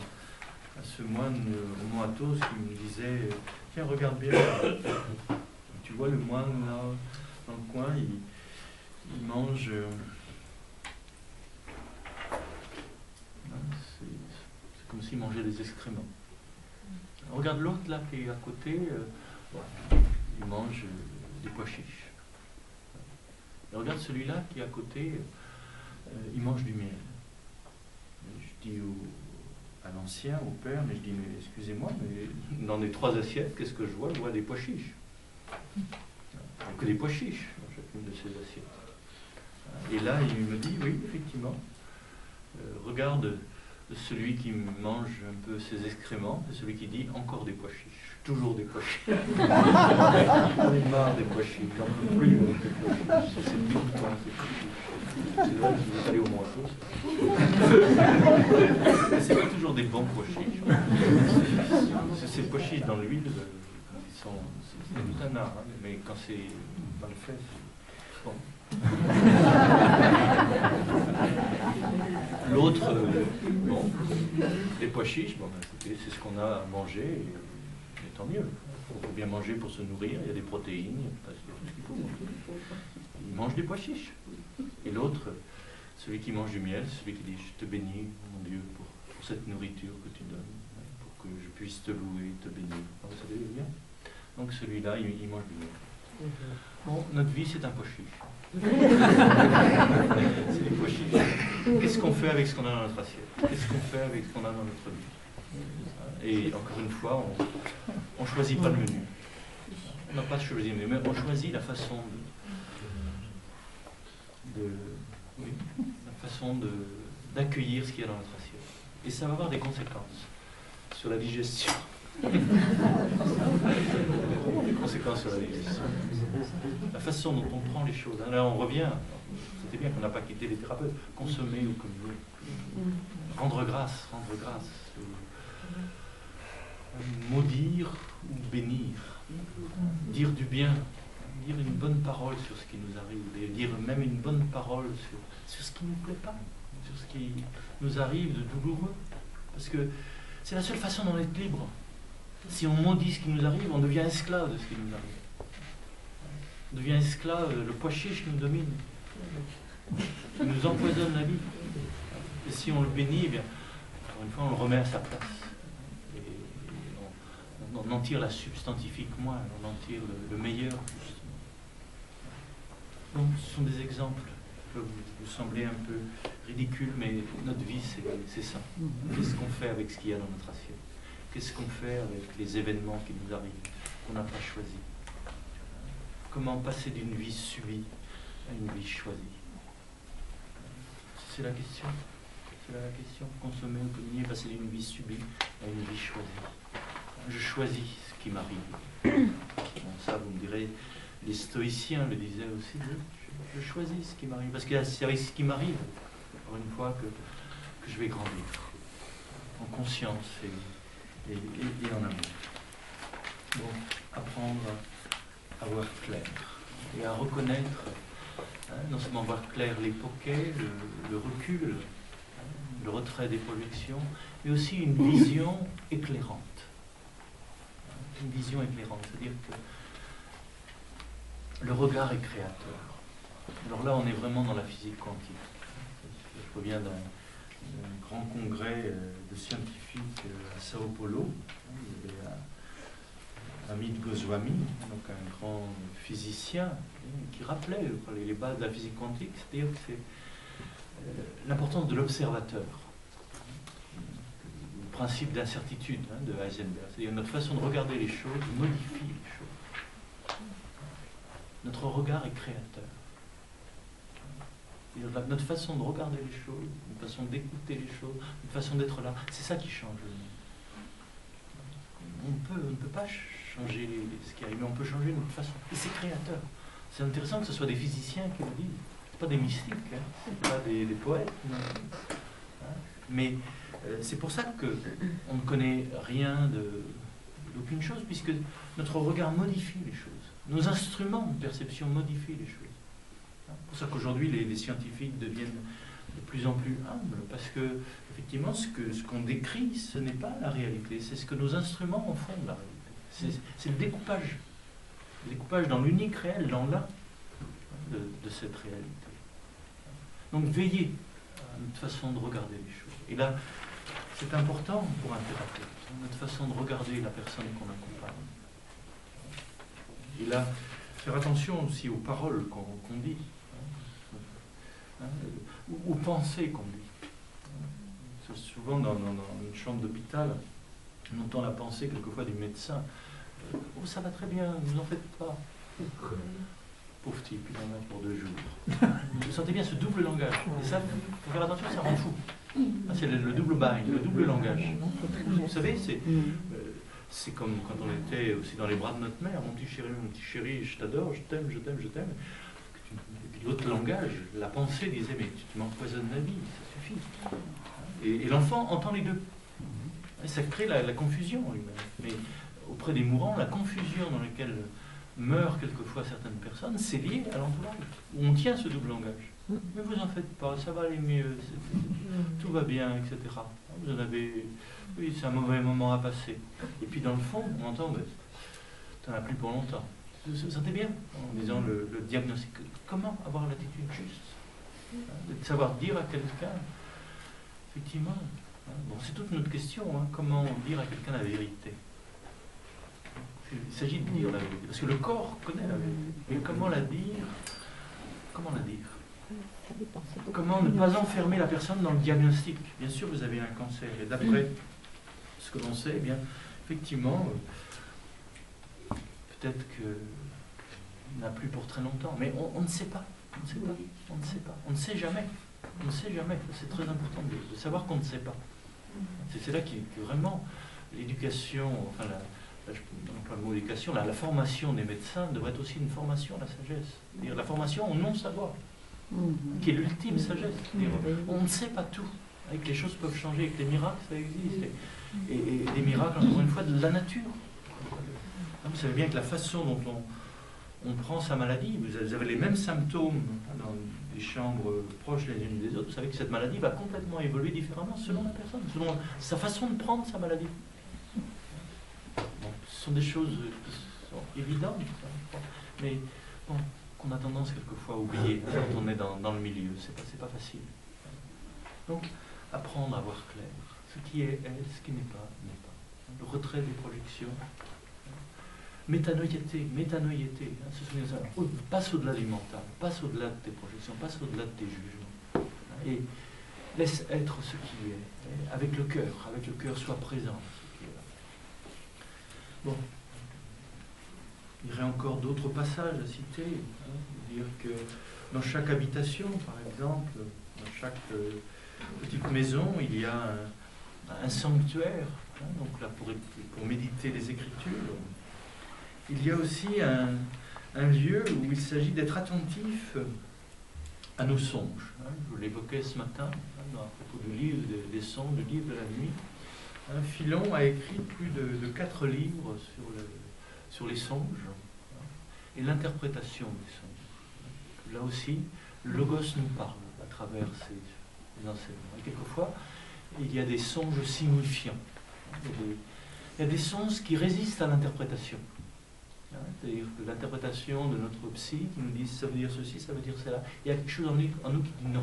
ce moine au Mont Athos qui me disait tiens, regarde bien, tu vois le moine là dans le coin, il mange. C'est comme s'il mangeait des excréments. Regarde l'autre là qui est à côté, il mange des pois chiches. Et regarde celui-là qui est à côté, il mange du miel. Je dis à l'ancien, au père, mais je dis, mais excusez-moi, mais dans les 3 assiettes, qu'est-ce que je vois? Je vois des pois chiches. Il n'y a que des pois chiches dans chacune de ces assiettes. Et là, il me dit, oui, effectivement, regarde celui qui mange un peu ses excréments, c'est celui qui dit encore des pois chiches, toujours des pois chiches. J'en ai marre des pois chiches, j'en peux plus des pois chiches, c'est dégoûtant ces pois chiches. C'est vrai qu'il faut aller au moins chose. C'est pas toujours des bons pois chiches. Ces pois chiches dans l'huile, c'est tout un art, hein, mais quand c'est mal fait, c'est bon. L'autre, bon, les pois chiches, bon, c'est ce qu'on a à manger, et tant mieux. Il faut bien manger pour se nourrir, il y a des protéines, il y a tout ce qu'il faut. Il mange des pois chiches. Et l'autre, celui qui mange du miel, celui qui dit, je te bénis, mon Dieu, pour cette nourriture que tu donnes, pour que je puisse te louer, te bénir. Vous savez bien. Donc celui-là, il mange du miel. Bon, notre vie, c'est un pois chiche. C'est des pois chiches. Qu'est-ce qu'on fait avec ce qu'on a dans notre assiette? Qu'est-ce qu'on fait avec ce qu'on a dans notre vie? Et encore une fois, on ne choisit pas le menu. On n'a pas choisi le menu, mais on choisit la façon d'accueillir ce qu'il y a dans notre assiette. Et ça va avoir des conséquences sur la digestion. Des conséquences sur la digestion. La façon dont on prend les choses. Là, on revient. C'était bien qu'on n'a pas quitté les thérapeutes. Consommer ou communier. Rendre grâce, rendre grâce. Maudire ou bénir. Dire du bien. Dire une bonne parole sur ce qui nous arrive. Et dire même une bonne parole sur ce qui ne nous plaît pas. Sur ce qui nous arrive de douloureux. Parce que c'est la seule façon d'en être libre. Si on maudit ce qui nous arrive, on devient esclave de ce qui nous arrive. On devient esclave, le pois chiche nous domine. Il nous empoisonne la vie. Et si on le bénit, eh bien, encore une fois, on le remet à sa place. Et on en tire la substantifique moins, on en tire le meilleur, justement. Donc, ce sont des exemples qui peuvent vous sembler un peu ridicules, mais notre vie, c'est ça. Qu'est-ce qu'on fait avec ce qu'il y a dans notre assiette? Qu'est-ce qu'on fait avec les événements qui nous arrivent, qu'on n'a pas choisis? Comment passer d'une vie subie à une vie choisie? C'est la question. C'est la question. Consommer ou communier, passer d'une vie subie à une vie choisie. Je choisis ce qui m'arrive. Bon, ça, vous me direz, les stoïciens le disaient aussi. Je choisis ce qui m'arrive. Parce que c'est avec ce qui m'arrive, encore une fois, que je vais grandir. En conscience et en amour. Bon, apprendre à voir clair et à reconnaître, non seulement voir clair les poquets, le recul, le retrait des projections, mais aussi une vision éclairante. Une vision éclairante, c'est-à-dire que le regard est créateur. Alors là, on est vraiment dans la physique quantique. Je reviens d'un grand congrès de scientifiques à Sao Paulo. Il y avait Amit Goswami, donc un grand physicien, qui rappelait les bases de la physique quantique, c'est-à-dire que c'est l'importance de l'observateur. Le principe d'incertitude de Heisenberg, c'est-à-dire notre façon de regarder les choses modifie les choses. Notre regard est créateur. Notre façon de regarder les choses, notre façon d'écouter les choses, notre façon d'être là, c'est ça qui change le monde. On ne peut pas changer ce qui arrive, mais on peut changer notre façon. Et c'est créateur. C'est intéressant que ce soit des physiciens qui le disent. Ce pas des mystiques, ce pas des poètes. Mais c'est pour ça qu'on ne connaît rien d'aucune chose, puisque notre regard modifie les choses. Nos instruments de perception modifient les choses. C'est pour ça qu'aujourd'hui, les scientifiques deviennent de plus en plus humbles, parce que, effectivement, ce qu'on décrit, ce n'est pas la réalité, c'est ce que nos instruments en font de la réalité. C'est le découpage. Le découpage dans l'unique réel, dans l'un de cette réalité. Donc, veillez à notre façon de regarder les choses. Et là, c'est important pour un thérapeute, notre façon de regarder la personne qu'on accompagne. Et là, faire attention aussi aux paroles qu'on dit, aux pensées qu'on dit. Souvent dans une chambre d'hôpital, on entend la pensée quelquefois du médecin. Oh, ça va très bien, ne vous en faites pas. Pauvre type, il en a pour 2 jours. Vous sentez bien ce double langage. Et ça, il faut faire attention, ça rend fou. C'est le double bind, le double langage. Vous savez, c'est comme quand on était aussi dans les bras de notre mère. Mon petit chéri, je t'adore, je t'aime, je t'aime, je t'aime. L'autre langage, la pensée disait, mais tu m'empoisonnes la vie, ça suffit. Et l'enfant entend les deux. Et ça crée la confusion lui-même. Mais auprès des mourants, la confusion dans laquelle meurent quelquefois certaines personnes, c'est lié à l'entourage, où on tient ce double langage. Mais vous en faites pas, ça va aller mieux, tout va bien, etc. Vous en avez... Oui, c'est un mauvais moment à passer. Et puis dans le fond, on entend, tu n'en as plus pour longtemps. Vous sentez bien en disant le diagnostic. Comment avoir l'attitude juste, de savoir dire à quelqu'un, effectivement, bon, c'est toute notre question, comment dire à quelqu'un la vérité. Il s'agit de dire la vérité, parce que le corps connaît la vérité. Mais comment la dire? Comment la dire? Comment ne pas enfermer la personne dans le diagnostic? Bien sûr, vous avez un cancer, et d'après ce que l'on sait, eh bien, effectivement, peut-être qu'il n'a plus pour très longtemps, mais on ne sait pas. On ne sait pas. On ne sait pas. On ne sait jamais. On ne sait jamais. C'est très important de savoir qu'on ne sait pas. C'est là que vraiment l'éducation, enfin, je n'emploie le mot éducation, la formation des médecins devrait être aussi une formation à la sagesse. C'est-à-dire la formation au non-savoir, qui est l'ultime sagesse. On ne sait pas tout. Et que les choses peuvent changer, et que les miracles, ça existe. Et des miracles, encore une fois, de la nature. Vous savez bien que la façon dont on prend sa maladie, vous avez les mêmes symptômes dans des chambres proches les unes des autres, vous savez que cette maladie va complètement évoluer différemment selon la personne, selon sa façon de prendre sa maladie. Bon, ce sont des choses qui sont évidentes, mais bon, qu'on a tendance quelquefois à oublier quand on est dans le milieu, c'est pas facile. Donc, apprendre à voir clair, ce qui est, ce qui n'est pas, n'est pas. Le retrait des projections. Métanoïété, se souvenir de ça. Passe au-delà du mental, passe au-delà de tes projections, passe au-delà de tes jugements. Et laisse être ce qui est, avec le cœur soit présent. Ce qui est là. Bon, il y aurait encore d'autres passages à citer. Dire que dans chaque habitation, par exemple, dans chaque petite maison, il y a un sanctuaire, donc là pour méditer les Écritures. Il y a aussi un lieu où il s'agit d'être attentif à nos songes. Je l'évoquais ce matin, à propos du livre des songes, du livre de la nuit. Philon a écrit plus de 4 livres sur les songes et l'interprétation des songes. Là aussi, le Logos nous parle à travers ces enseignements. Et quelquefois, il y a des songes signifiants. Il y a des songes qui résistent à l'interprétation. C'est-à-dire que l'interprétation de notre psy qui nous dit ça veut dire ceci, ça veut dire cela. Il y a quelque chose en nous qui dit non.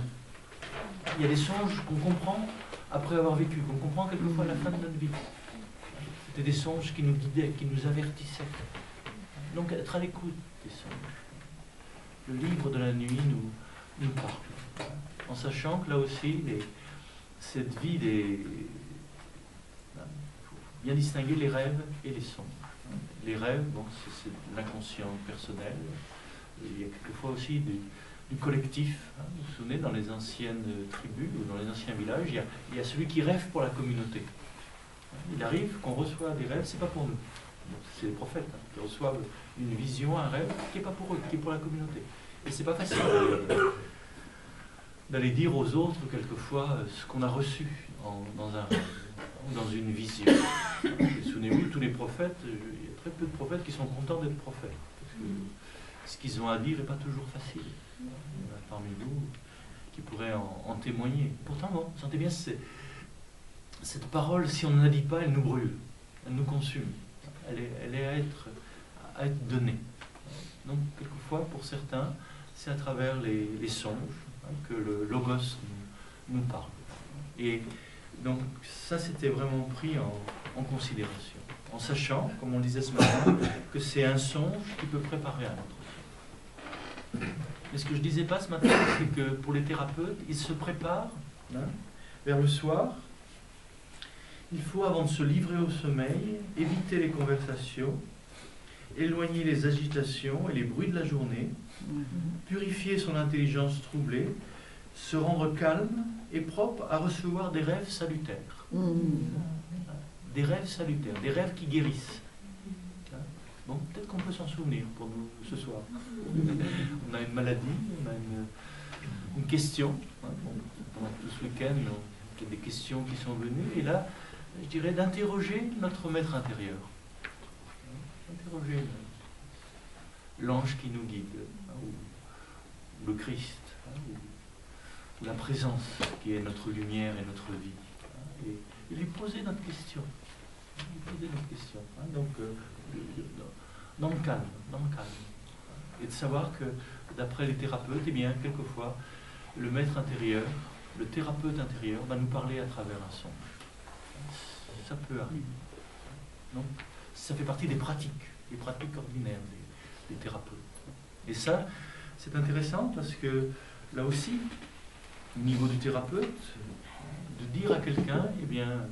Il y a des songes qu'on comprend après avoir vécu, qu'on comprend quelquefois à la fin de notre vie. C'était des songes qui nous guidaient, qui nous avertissaient. Donc être à l'écoute des songes. Le livre de la nuit nous parle. En sachant que là aussi, cette vie il faut bien distinguer les rêves et les songes. Les rêves, bon, c'est l'inconscient personnel. Il y a quelquefois aussi du collectif. Vous vous souvenez, dans les anciennes tribus ou dans les anciens villages, il y a celui qui rêve pour la communauté. Il arrive qu'on reçoit des rêves, c'est pas pour nous. C'est les prophètes qui reçoivent une vision, un rêve qui n'est pas pour eux, qui est pour la communauté. Et c'est pas facile d'aller dire aux autres quelquefois ce qu'on a reçu dans un rêve, dans une vision. Souvenez-vous, tous les prophètes, il y a très peu de prophètes qui sont contents d'être prophètes. Parce que ce qu'ils ont à dire n'est pas toujours facile. Il y en a parmi vous qui pourraient en témoigner. Pourtant, bon, vous sentez bien, cette parole, si on ne la dit pas, elle nous brûle, elle nous consume. Elle est à être donnée. Donc, quelquefois, pour certains, c'est à travers les songes que le Logos nous parle. Et donc, ça, c'était vraiment pris en considération. En sachant, comme on le disait ce matin, que c'est un songe qui peut préparer un autre songe. Mais ce que je ne disais pas ce matin, c'est que pour les thérapeutes, ils se préparent vers le soir. Il faut, avant de se livrer au sommeil, éviter les conversations, éloigner les agitations et les bruits de la journée, purifier son intelligence troublée, se rendre calme et propre à recevoir des rêves salutaires. Des rêves salutaires, des rêves qui guérissent. Bon, peut-être qu'on peut s'en souvenir pour nous ce soir. On a une maladie, on a une question. Bon, pendant tout ce week-end, il y a des questions qui sont venues. Et là, je dirais d'interroger notre maître intérieur. Interroger l'ange qui nous guide, ou le Christ, ou la présence qui est notre lumière et notre vie. Et lui poser notre question. Donc, dans le calme. Et de savoir que, d'après les thérapeutes, eh bien, quelquefois, le maître intérieur, le thérapeute intérieur, va nous parler à travers un songe. Ça peut arriver. Donc, ça fait partie des pratiques ordinaires des thérapeutes. Et ça, c'est intéressant parce que, là aussi, au niveau du thérapeute, de dire à quelqu'un, eh bien,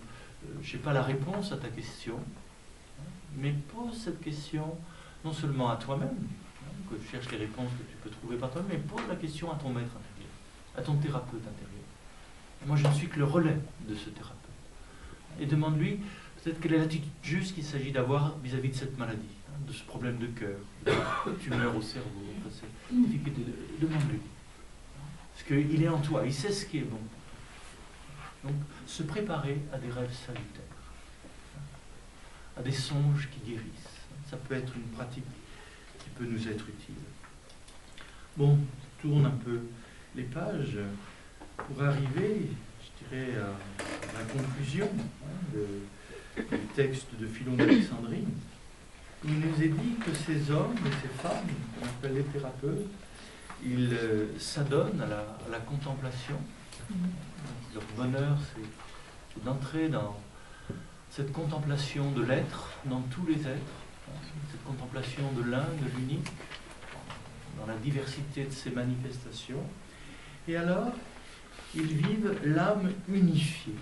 je n'ai pas la réponse à ta question, mais pose cette question non seulement à toi-même, que tu cherches les réponses que tu peux trouver par toi-même, mais pose la question à ton maître intérieur, à ton thérapeute intérieur. Moi, je ne suis que le relais de ce thérapeute. Et demande-lui peut-être quelle est l'attitude juste qu'il s'agit d'avoir vis-à-vis de cette maladie, de ce problème de cœur, de tumeur au cerveau. Demande-lui. Parce qu'il est en toi, il sait ce qui est bon. Donc, se préparer à des rêves salutaires, à des songes qui guérissent. Ça peut être une pratique qui peut nous être utile. Bon, tourne un peu les pages pour arriver, je dirais, à la conclusion du texte de Philon d'Alexandrie. Il nous est dit que ces hommes et ces femmes, qu'on appelle les thérapeutes, ils s'adonnent à la contemplation. Leur bonheur, c'est d'entrer dans cette contemplation de l'être, dans tous les êtres, cette contemplation de l'un, de l'unique, dans la diversité de ses manifestations. Et alors, ils vivent l'âme unifiée.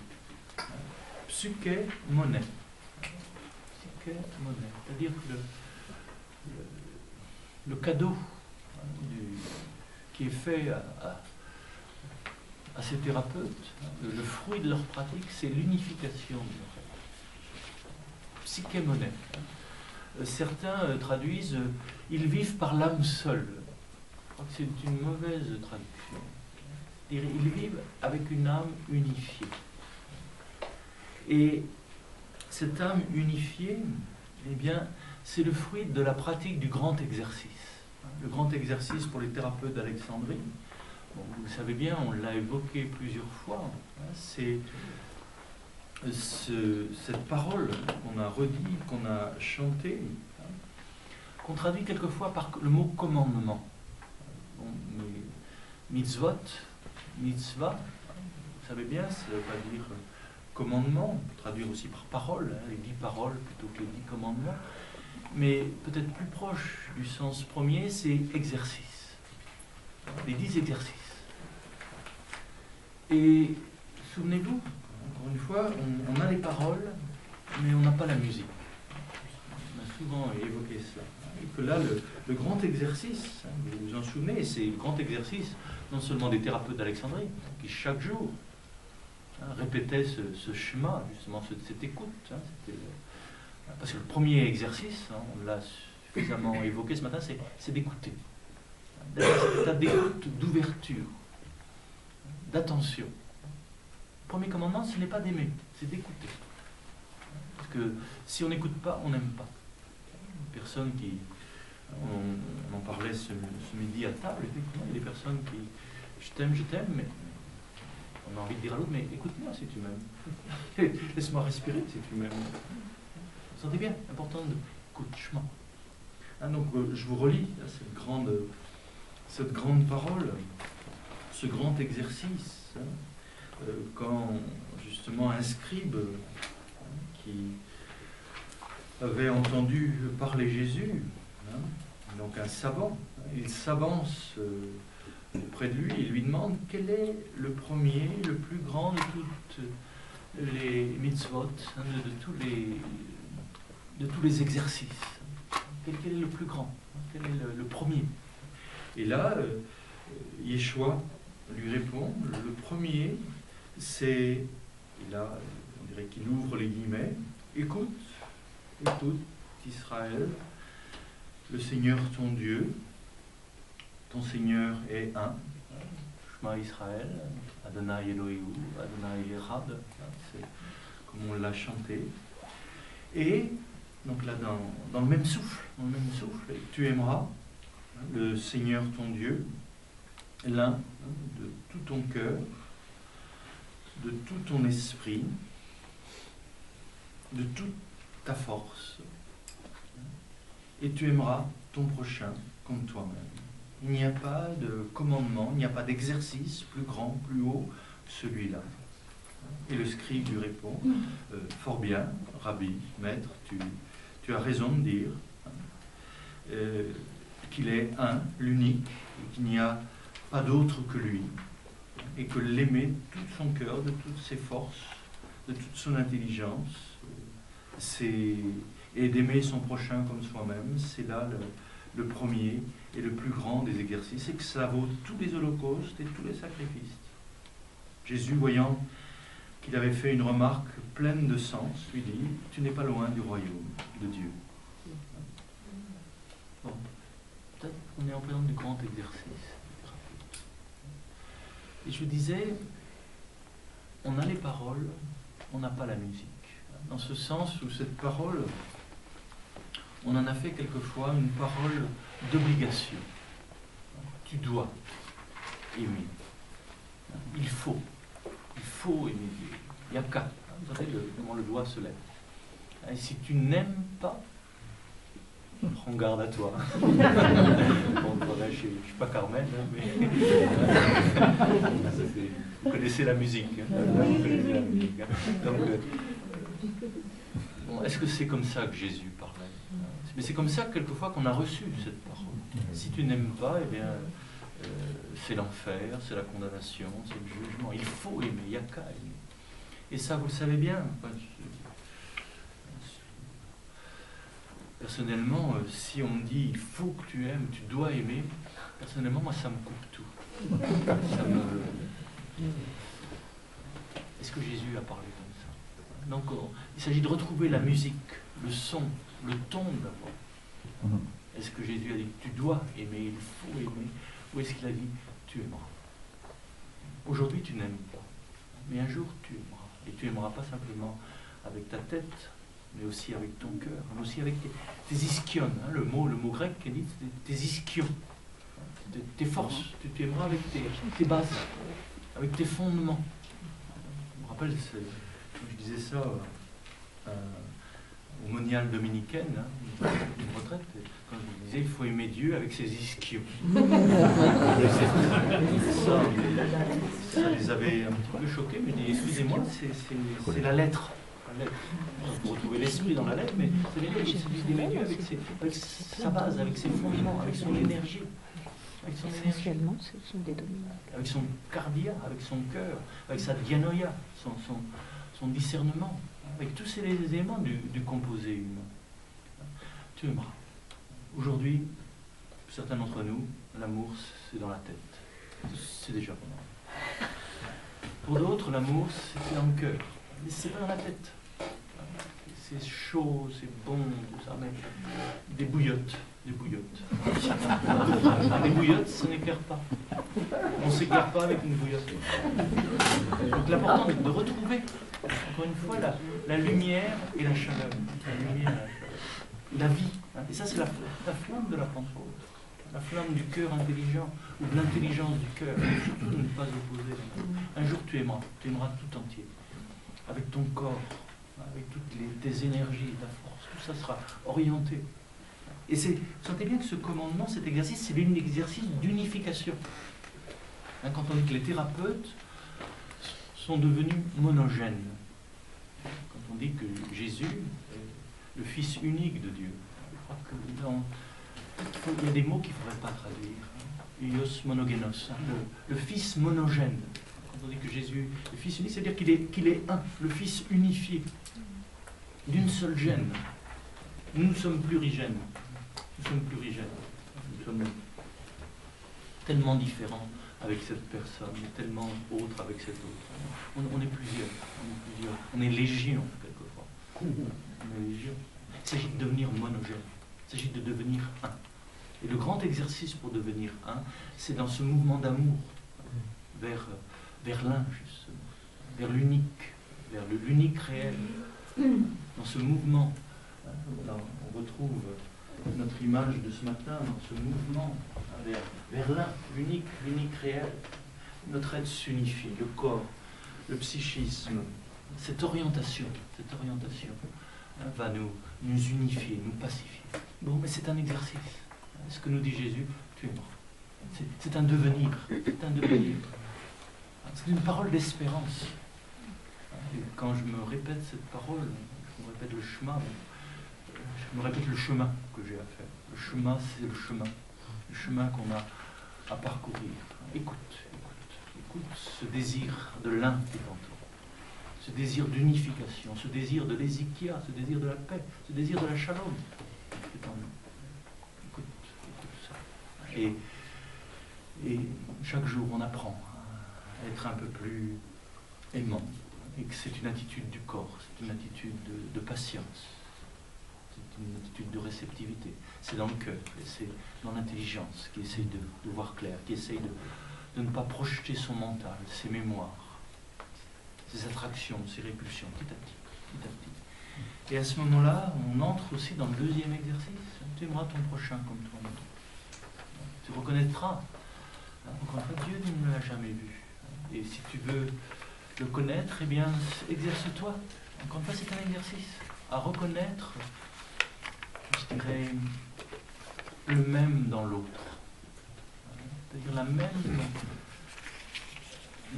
Psyché monnaie. Psyché monnaie. C'est-à-dire que le cadeau qui est fait à ces thérapeutes, le fruit de leur pratique, c'est l'unification de leur être. Psyché monnaie. Certains traduisent ils vivent par l'âme seule. Je crois que c'est une mauvaise traduction. Ils vivent avec une âme unifiée. Et cette âme unifiée, eh bien, c'est le fruit de la pratique du grand exercice. Le grand exercice pour les thérapeutes d'Alexandrie, bon, vous le savez bien, on l'a évoqué plusieurs fois, c'est cette parole qu'on a redit, qu'on a chantée, qu'on traduit quelquefois par le mot commandement. Bon, mitzvot, mitzvah, vous savez bien, ça ne veut pas dire commandement, on peut traduire aussi par parole, les 10 paroles plutôt que les 10 commandements, mais peut-être plus proche du sens premier, c'est exercice. Les 10 exercices. Et souvenez-vous, encore une fois, on a les paroles, mais on n'a pas la musique. On a souvent évoqué cela. Et que là, le grand exercice, vous vous en souvenez, c'est le grand exercice, non seulement des thérapeutes d'Alexandrie, qui chaque jour répétaient ce chemin, justement, cette écoute. Parce que le premier exercice, on l'a suffisamment évoqué ce matin, c'est d'écouter. Cet état d'écoute, d'ouverture, d'attention. Le premier commandement, ce n'est pas d'aimer, c'est d'écouter. Parce que si on n'écoute pas, on n'aime pas. Une personne qui... On en parlait ce midi à table, effectivement, il y a des personnes qui... Je t'aime, mais... On a envie de dire à l'autre, mais écoute-moi si tu m'aimes. Laisse-moi respirer si tu m'aimes. Vous sentez bien, important d'écoutement. Donc je vous relis cette grande parole, ce grand exercice, quand justement un scribe qui avait entendu parler Jésus, donc un savant. Il s'avance auprès de lui et lui demande quel est le premier, le plus grand de toutes les mitzvot, hein, de tous les exercices. Quel est le plus grand? Quel est le premier? Et là, Yeshua lui répond, le premier, c'est, et là, on dirait qu'il ouvre les guillemets, écoute, Israël, le Seigneur ton Dieu, ton Seigneur est un, Shema Israël, Adonai Eloheu, Adonai Echad, c'est comme on l'a chanté. Et donc là, dans le même souffle, tu aimeras le Seigneur ton Dieu, l'un, de tout ton cœur, de tout ton esprit, de toute ta force, et tu aimeras ton prochain comme toi-même. Il n'y a pas de commandement, il n'y a pas d'exercice plus grand, plus haut que celui-là. Et le scribe lui répond, fort bien, Rabbi, maître, tu as raison de dire qu'il est un, l'unique, et qu'il n'y a pas d'autre que lui, et que l'aimer de tout son cœur, de toutes ses forces, de toute son intelligence, et d'aimer son prochain comme soi-même, c'est là le premier et le plus grand des exercices, et que ça vaut tous les holocaustes et tous les sacrifices. Jésus, voyant qu'il avait fait une remarque pleine de sens, lui dit, tu n'es pas loin du royaume de Dieu. Bon, peut-être qu'on est en présence du grand exercice. Et je disais, on a les paroles, on n'a pas la musique. Dans ce sens où cette parole, on en a fait quelquefois une parole d'obligation. Tu dois aimer. Il faut aimer Dieu. Il n'y a qu'à. Vous savez comment le doigt se lève. Et si tu n'aimes pas, prends garde à toi. Bon, voilà, je ne suis pas Carmen, hein, mais vous connaissez la musique. Donc, bon, est-ce que c'est comme ça que Jésus parlait? Mais c'est comme ça quelquefois qu'on a reçu cette parole. Si tu n'aimes pas, eh bien, c'est l'enfer, c'est la condamnation, c'est le jugement. Il faut aimer, il n'y a qu'à aimer. Et ça, vous le savez bien. Personnellement, si on me dit il faut que tu aimes, tu dois aimer, personnellement, moi, ça me coupe tout. Est-ce que Jésus a parlé comme ça? Donc, il s'agit de retrouver la musique, le son, le ton d'abord. Est-ce que Jésus a dit tu dois aimer, il faut aimer, ou est-ce qu'il a dit tu aimeras? Aujourd'hui, tu n'aimes pas, mais un jour, tu aimeras. Et tu aimeras pas simplement avec ta tête, mais aussi avec ton cœur, mais aussi avec tes ischions. Hein, le mot grec qui dit tes ischions, tes forces. Tu aimeras avec tes bases, avec tes fondements. Je me rappelle, je disais ça au monial dominicaine, hein, une retraite, quand je disais il faut aimer Dieu avec ses ischions. Ça les avait un petit peu choqués, mais je dis excusez-moi, c'est la lettre. Vous retrouvez l'esprit dans la lettre, mais c'est d'aimer Dieu avec sa base, avec ses fondements, avec son énergie. Essentiellement, ce sont des dominants. Avec son cardia, avec son cœur, avec sa dianoïa, son discernement, avec tous ces éléments du composé humain. Tu aimeras. Aujourd'hui, pour certains d'entre nous, l'amour, c'est dans la tête. C'est déjà pas mal. Pour d'autres, l'amour, c'est dans le cœur. Mais c'est pas dans la tête. C'est chaud, c'est bon, tout ça, mais des bouillottes. Des bouillottes, ça n'éclaire pas. On ne s'éclaire pas avec une bouillotte. Donc l'important est de retrouver, encore une fois, la lumière et la chaleur. La lumière et la chaleur. La vie. Et ça, c'est la flamme de la Pentecôte. La flamme du cœur intelligent, ou de l'intelligence du cœur. Surtout de ne pas opposer. Un jour, tu aimeras tout entier. Avec ton corps, avec toutes tes énergies, ta force. Tout ça sera orienté. Et vous sentez bien que ce commandement, cet exercice, c'est un exercice d'unification. Hein, quand on dit que les thérapeutes sont devenus monogènes, quand on dit que Jésus est le Fils unique de Dieu, je crois que il y a des mots qu'il ne faudrait pas traduire. Ios monogenos, le Fils monogène. Quand on dit que Jésus est le Fils unique, c'est-à-dire qu'il est un, le Fils unifié, d'une seule gène. Nous sommes plurigènes. Nous sommes plurigènes. Nous sommes tellement différents avec cette personne, et tellement autres avec cette autre. On est plusieurs. On est légion, quelquefois. On est légion. Il s'agit de devenir monogène. Il s'agit de devenir un. Et le grand exercice pour devenir un, c'est dans ce mouvement d'amour vers l'un, justement, vers l'unique réel. Dans ce mouvement, là, on retrouve notre image de ce matin, dans ce mouvement vers l'un, l'unique réel. Notre être s'unifie, le corps, le psychisme, cette orientation va nous unifier, nous pacifier. Bon, mais c'est un exercice. Ce que nous dit Jésus, tu es mort. C'est un devenir. C'est une parole d'espérance. Et quand je me répète cette parole, je me répète le chemin, je me répète le chemin que j'ai à faire. Le chemin, c'est le chemin qu'on a à parcourir. Écoute ce désir de l'un qui est en toi. Ce désir d'unification, ce désir de l'hésikia, ce désir de la paix, ce désir de la shalom qui est en nous. Écoute ça. Et chaque jour, on apprend à être un peu plus aimant. Et que c'est une attitude du corps, c'est une attitude de patience, c'est une attitude de réceptivité. C'est dans le cœur, et c'est dans l'intelligence qui essaye de voir clair, qui essaye de ne pas projeter son mental, ses mémoires, ses attractions, ses répulsions, petit à petit. Et à ce moment-là, on entre aussi dans le deuxième exercice. Tu aimeras ton prochain comme toi-même. Tu reconnaîtras. Encore une fois, Dieu ne l'a jamais vu. Et si tu veux le connaître, eh bien, exerce-toi. Encore une fois, c'est un exercice à reconnaître, je dirais, le même dans l'autre. C'est-à-dire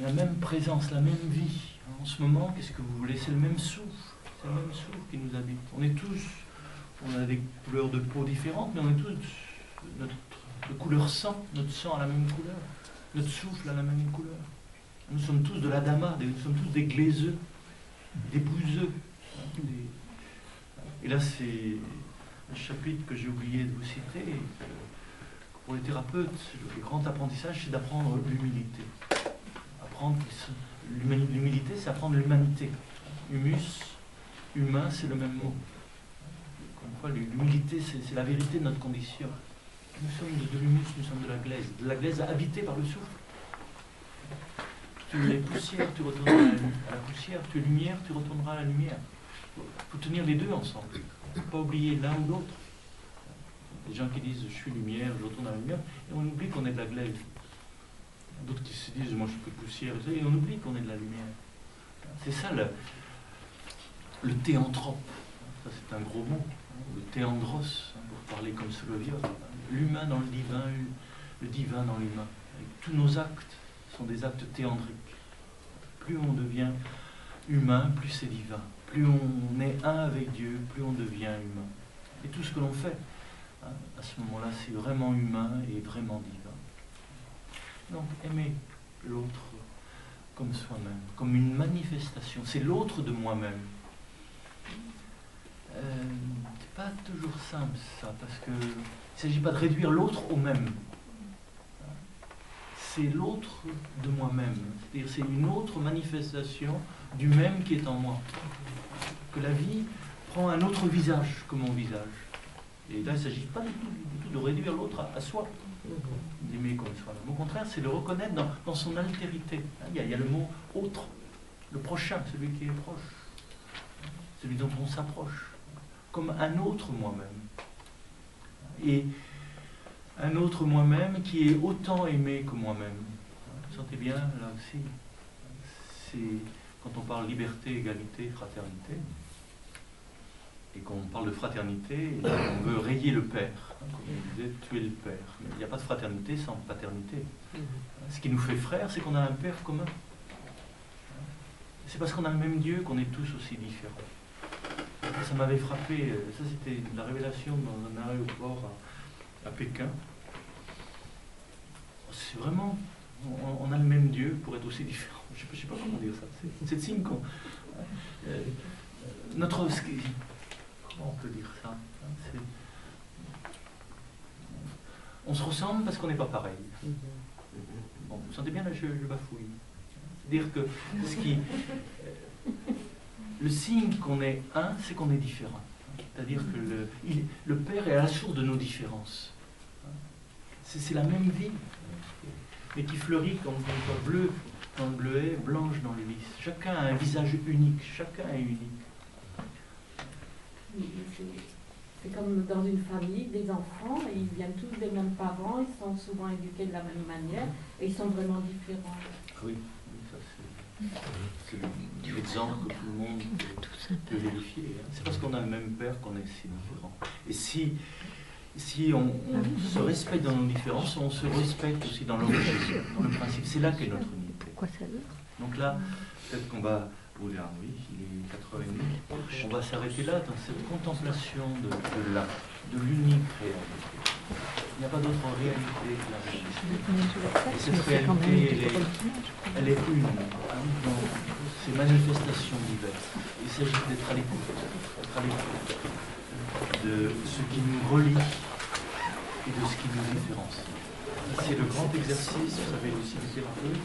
la même présence, la même vie. En ce moment, qu'est-ce que vous voulez? C'est le même souffle. C'est le même souffle qui nous habite. On a des couleurs de peau différentes, mais on est tous de couleur sang. Notre sang a la même couleur. Notre souffle a la même couleur. Nous sommes tous de l'Adama, nous sommes tous des glaiseux, des bouseux. Et là, c'est un chapitre que j'ai oublié de vous citer. Pour les thérapeutes, le grand apprentissage, c'est d'apprendre l'humilité. L'humilité, c'est apprendre l'humanité. Humus, humain, c'est le même mot. Encore une fois, l'humilité, c'est la vérité de notre condition. Nous sommes de l'humus, nous sommes de la glaise habitée par le souffle. Tu es poussière, tu retourneras à la poussière. Tu es lumière, tu retourneras à la lumière. Il faut tenir les deux ensemble. Il ne faut pas oublier l'un ou l'autre. Les gens qui disent « je suis lumière, je retourne à la lumière », et on oublie qu'on est de la glaise. D'autres qui se disent « moi je suis que poussière », et on oublie qu'on est de la lumière. C'est ça le théanthrope. Ça c'est un gros mot. Le théandros, pour parler comme Soloviev. L'humain dans le divin dans l'humain. Tous nos actes sont des actes théandriques. Plus on devient humain, plus c'est divin. Plus on est un avec Dieu, plus on devient humain. Et tout ce que l'on fait, à ce moment-là, c'est vraiment humain et vraiment divin. Donc, aimer l'autre comme soi-même, comme une manifestation. C'est l'autre de moi-même. C'est pas toujours simple, ça, parce que il ne s'agit pas de réduire l'autre au même. C'est l'autre de moi-même. C'est-à-dire, c'est une autre manifestation du même qui est en moi. Que la vie prend un autre visage que mon visage. Et là, il ne s'agit pas du tout de réduire l'autre à soi, d'aimer comme soi. Au contraire, c'est le reconnaître dans son altérité. Il y a le mot autre, le prochain, celui qui est proche, celui dont on s'approche, comme un autre moi-même. Et un autre moi-même qui est autant aimé que moi-même. Vous sentez bien, là aussi, c'est quand on parle liberté, égalité, fraternité, et qu'on parle de fraternité, on veut rayer le père, comme on disait, tuer le père. Mais il n'y a pas de fraternité sans paternité. Ce qui nous fait frères, c'est qu'on a un père commun. C'est parce qu'on a le même Dieu qu'on est tous aussi différents. Ça m'avait frappé, ça c'était la révélation dans un aéroport à Pékin. C'est vraiment, on a le même Dieu pour être aussi différent. Je ne sais pas comment dire ça. C'est le signe qu'on... comment on peut dire ça? On se ressemble parce qu'on n'est pas pareil. Bon, vous sentez bien là, je bafouille. C'est-à-dire que le signe qu'on est un, c'est qu'on est différent. C'est-à-dire que le Père est à la source de nos différences. C'est la même vie, mais qui fleurit comme une fois bleue dans le bleuet, blanche dans le lys. Chacun a un visage unique, chacun est unique. C'est comme dans une famille, des enfants, et ils viennent tous des mêmes parents, ils sont souvent éduqués de la même manière, et ils sont vraiment différents. Oui, ça c'est l'exemple que tout le monde peut vérifier. C'est parce qu'on a le même père qu'on est si différent. Et si on se respecte dans nos différences, on se respecte aussi dans l'origine, dans le principe. C'est là qu'est notre unité. Pourquoi ça veut? Donc là, peut-être qu'on va... oui, il est 4h30. On va s'arrêter là dans cette contemplation de l'unique réalité. Il n'y a pas d'autre réalité que la réalité. Et cette réalité, elle est une dans ces manifestations diverses. Il s'agit d'être à l'écoute de ce qui nous relie et de ce qui nous différencie. C'est le grand exercice, vous savez, aussi du thérapeute.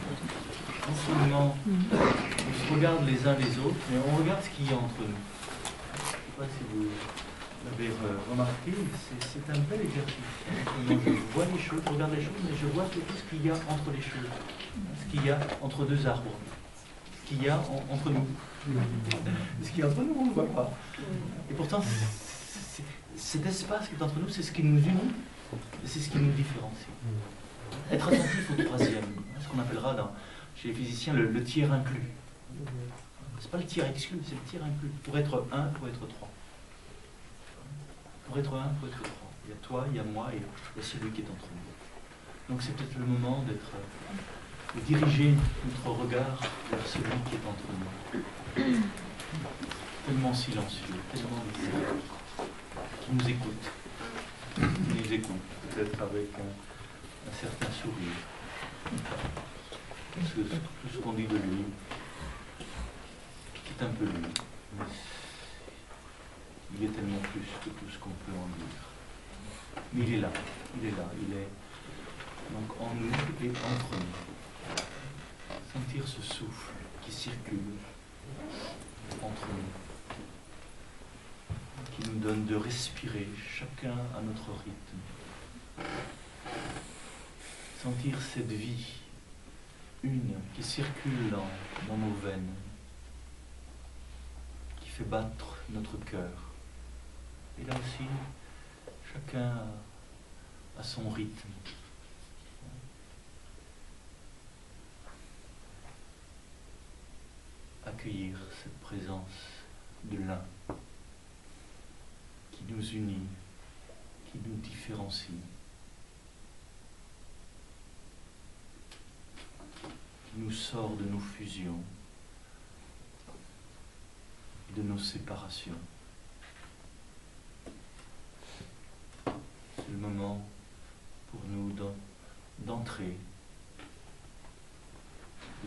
Non seulement on se regarde les uns les autres, mais on regarde ce qu'il y a entre nous. Je ne sais pas si vous l'avez remarqué, c'est un bel exercice. Je vois les choses, je regarde les choses, mais je vois surtout ce qu'il y a entre les choses. Ce qu'il y a entre deux arbres. Ce qu'il y a entre nous. Ce qu'il y a entre nous, on ne le voit pas. Et pourtant, cet espace qui est entre nous, c'est ce qui nous unit et c'est ce qui nous différencie. Être attentif au troisième, ce qu'on appellera chez les physiciens le tiers inclus. C'est pas le tiers exclu, c'est le tiers inclus. Pour être un, il faut être trois. Pour être un, il faut être trois. Il y a toi, il y a moi et il y a celui qui est entre nous. Donc c'est peut-être le moment de diriger notre regard vers celui qui est entre nous. Tellement silencieux, tellement discret, qui nous écoute. Qui nous écoute, peut-être avec un certain sourire. Parce que tout ce qu'on dit de lui, c'est un peu lui. Mais il est tellement plus que tout ce qu'on peut en dire. Mais il est là, il est donc en nous et entre nous. Sentir ce souffle qui circule entre nous, qui nous donne de respirer chacun à notre rythme. Sentir cette vie, une qui circule dans nos veines, qui fait battre notre cœur. Et là aussi, chacun a son rythme. Accueillir cette présence de l'un qui nous unit, qui nous différencie, qui nous sort de nos fusions, de nos séparations. C'est le moment pour nous d'entrer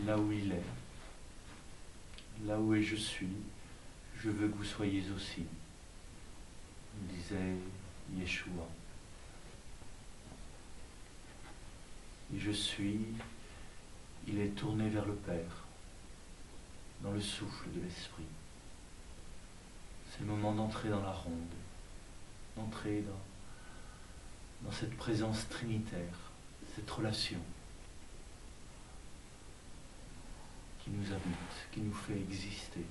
là où il est. Là où je suis, je veux que vous soyez aussi, disait Yeshua. Et je suis, il est tourné vers le Père, dans le souffle de l'Esprit. C'est le moment d'entrer dans la ronde, d'entrer dans cette présence trinitaire, cette relation qui nous habite, qui nous fait exister.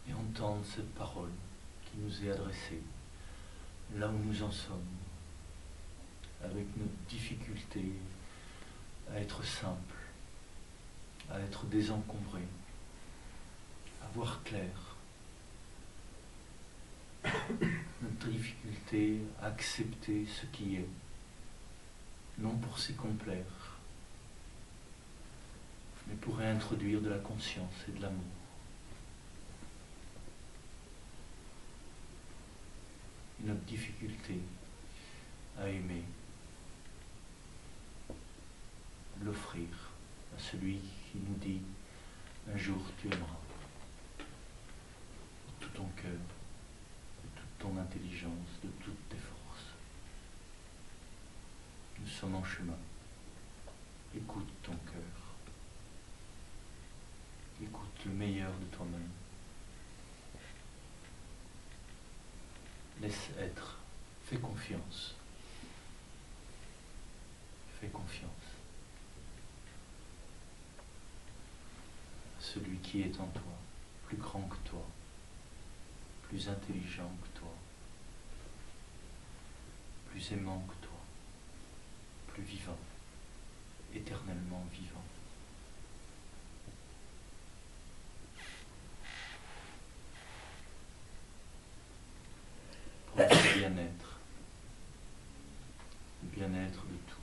Et entendre cette parole qui nous est adressée, là où nous en sommes, avec notre difficulté à être simple, à être désencombré, à voir clair. Notre difficulté à accepter ce qui est, non pour s'y complaire, mais pour réintroduire de la conscience et de l'amour. notre difficulté à aimer, l'offrir à celui qui nous dit un jour tu aimeras. De tout ton cœur, de toute ton intelligence, de toutes tes forces. Nous sommes en chemin. Écoute ton cœur. Écoute le meilleur de toi-même. Laisse être. Fais confiance. Fais confiance. Celui qui est en toi, plus grand que toi, plus intelligent que toi, plus aimant que toi, plus vivant, éternellement vivant. Pour le bien-être de tout.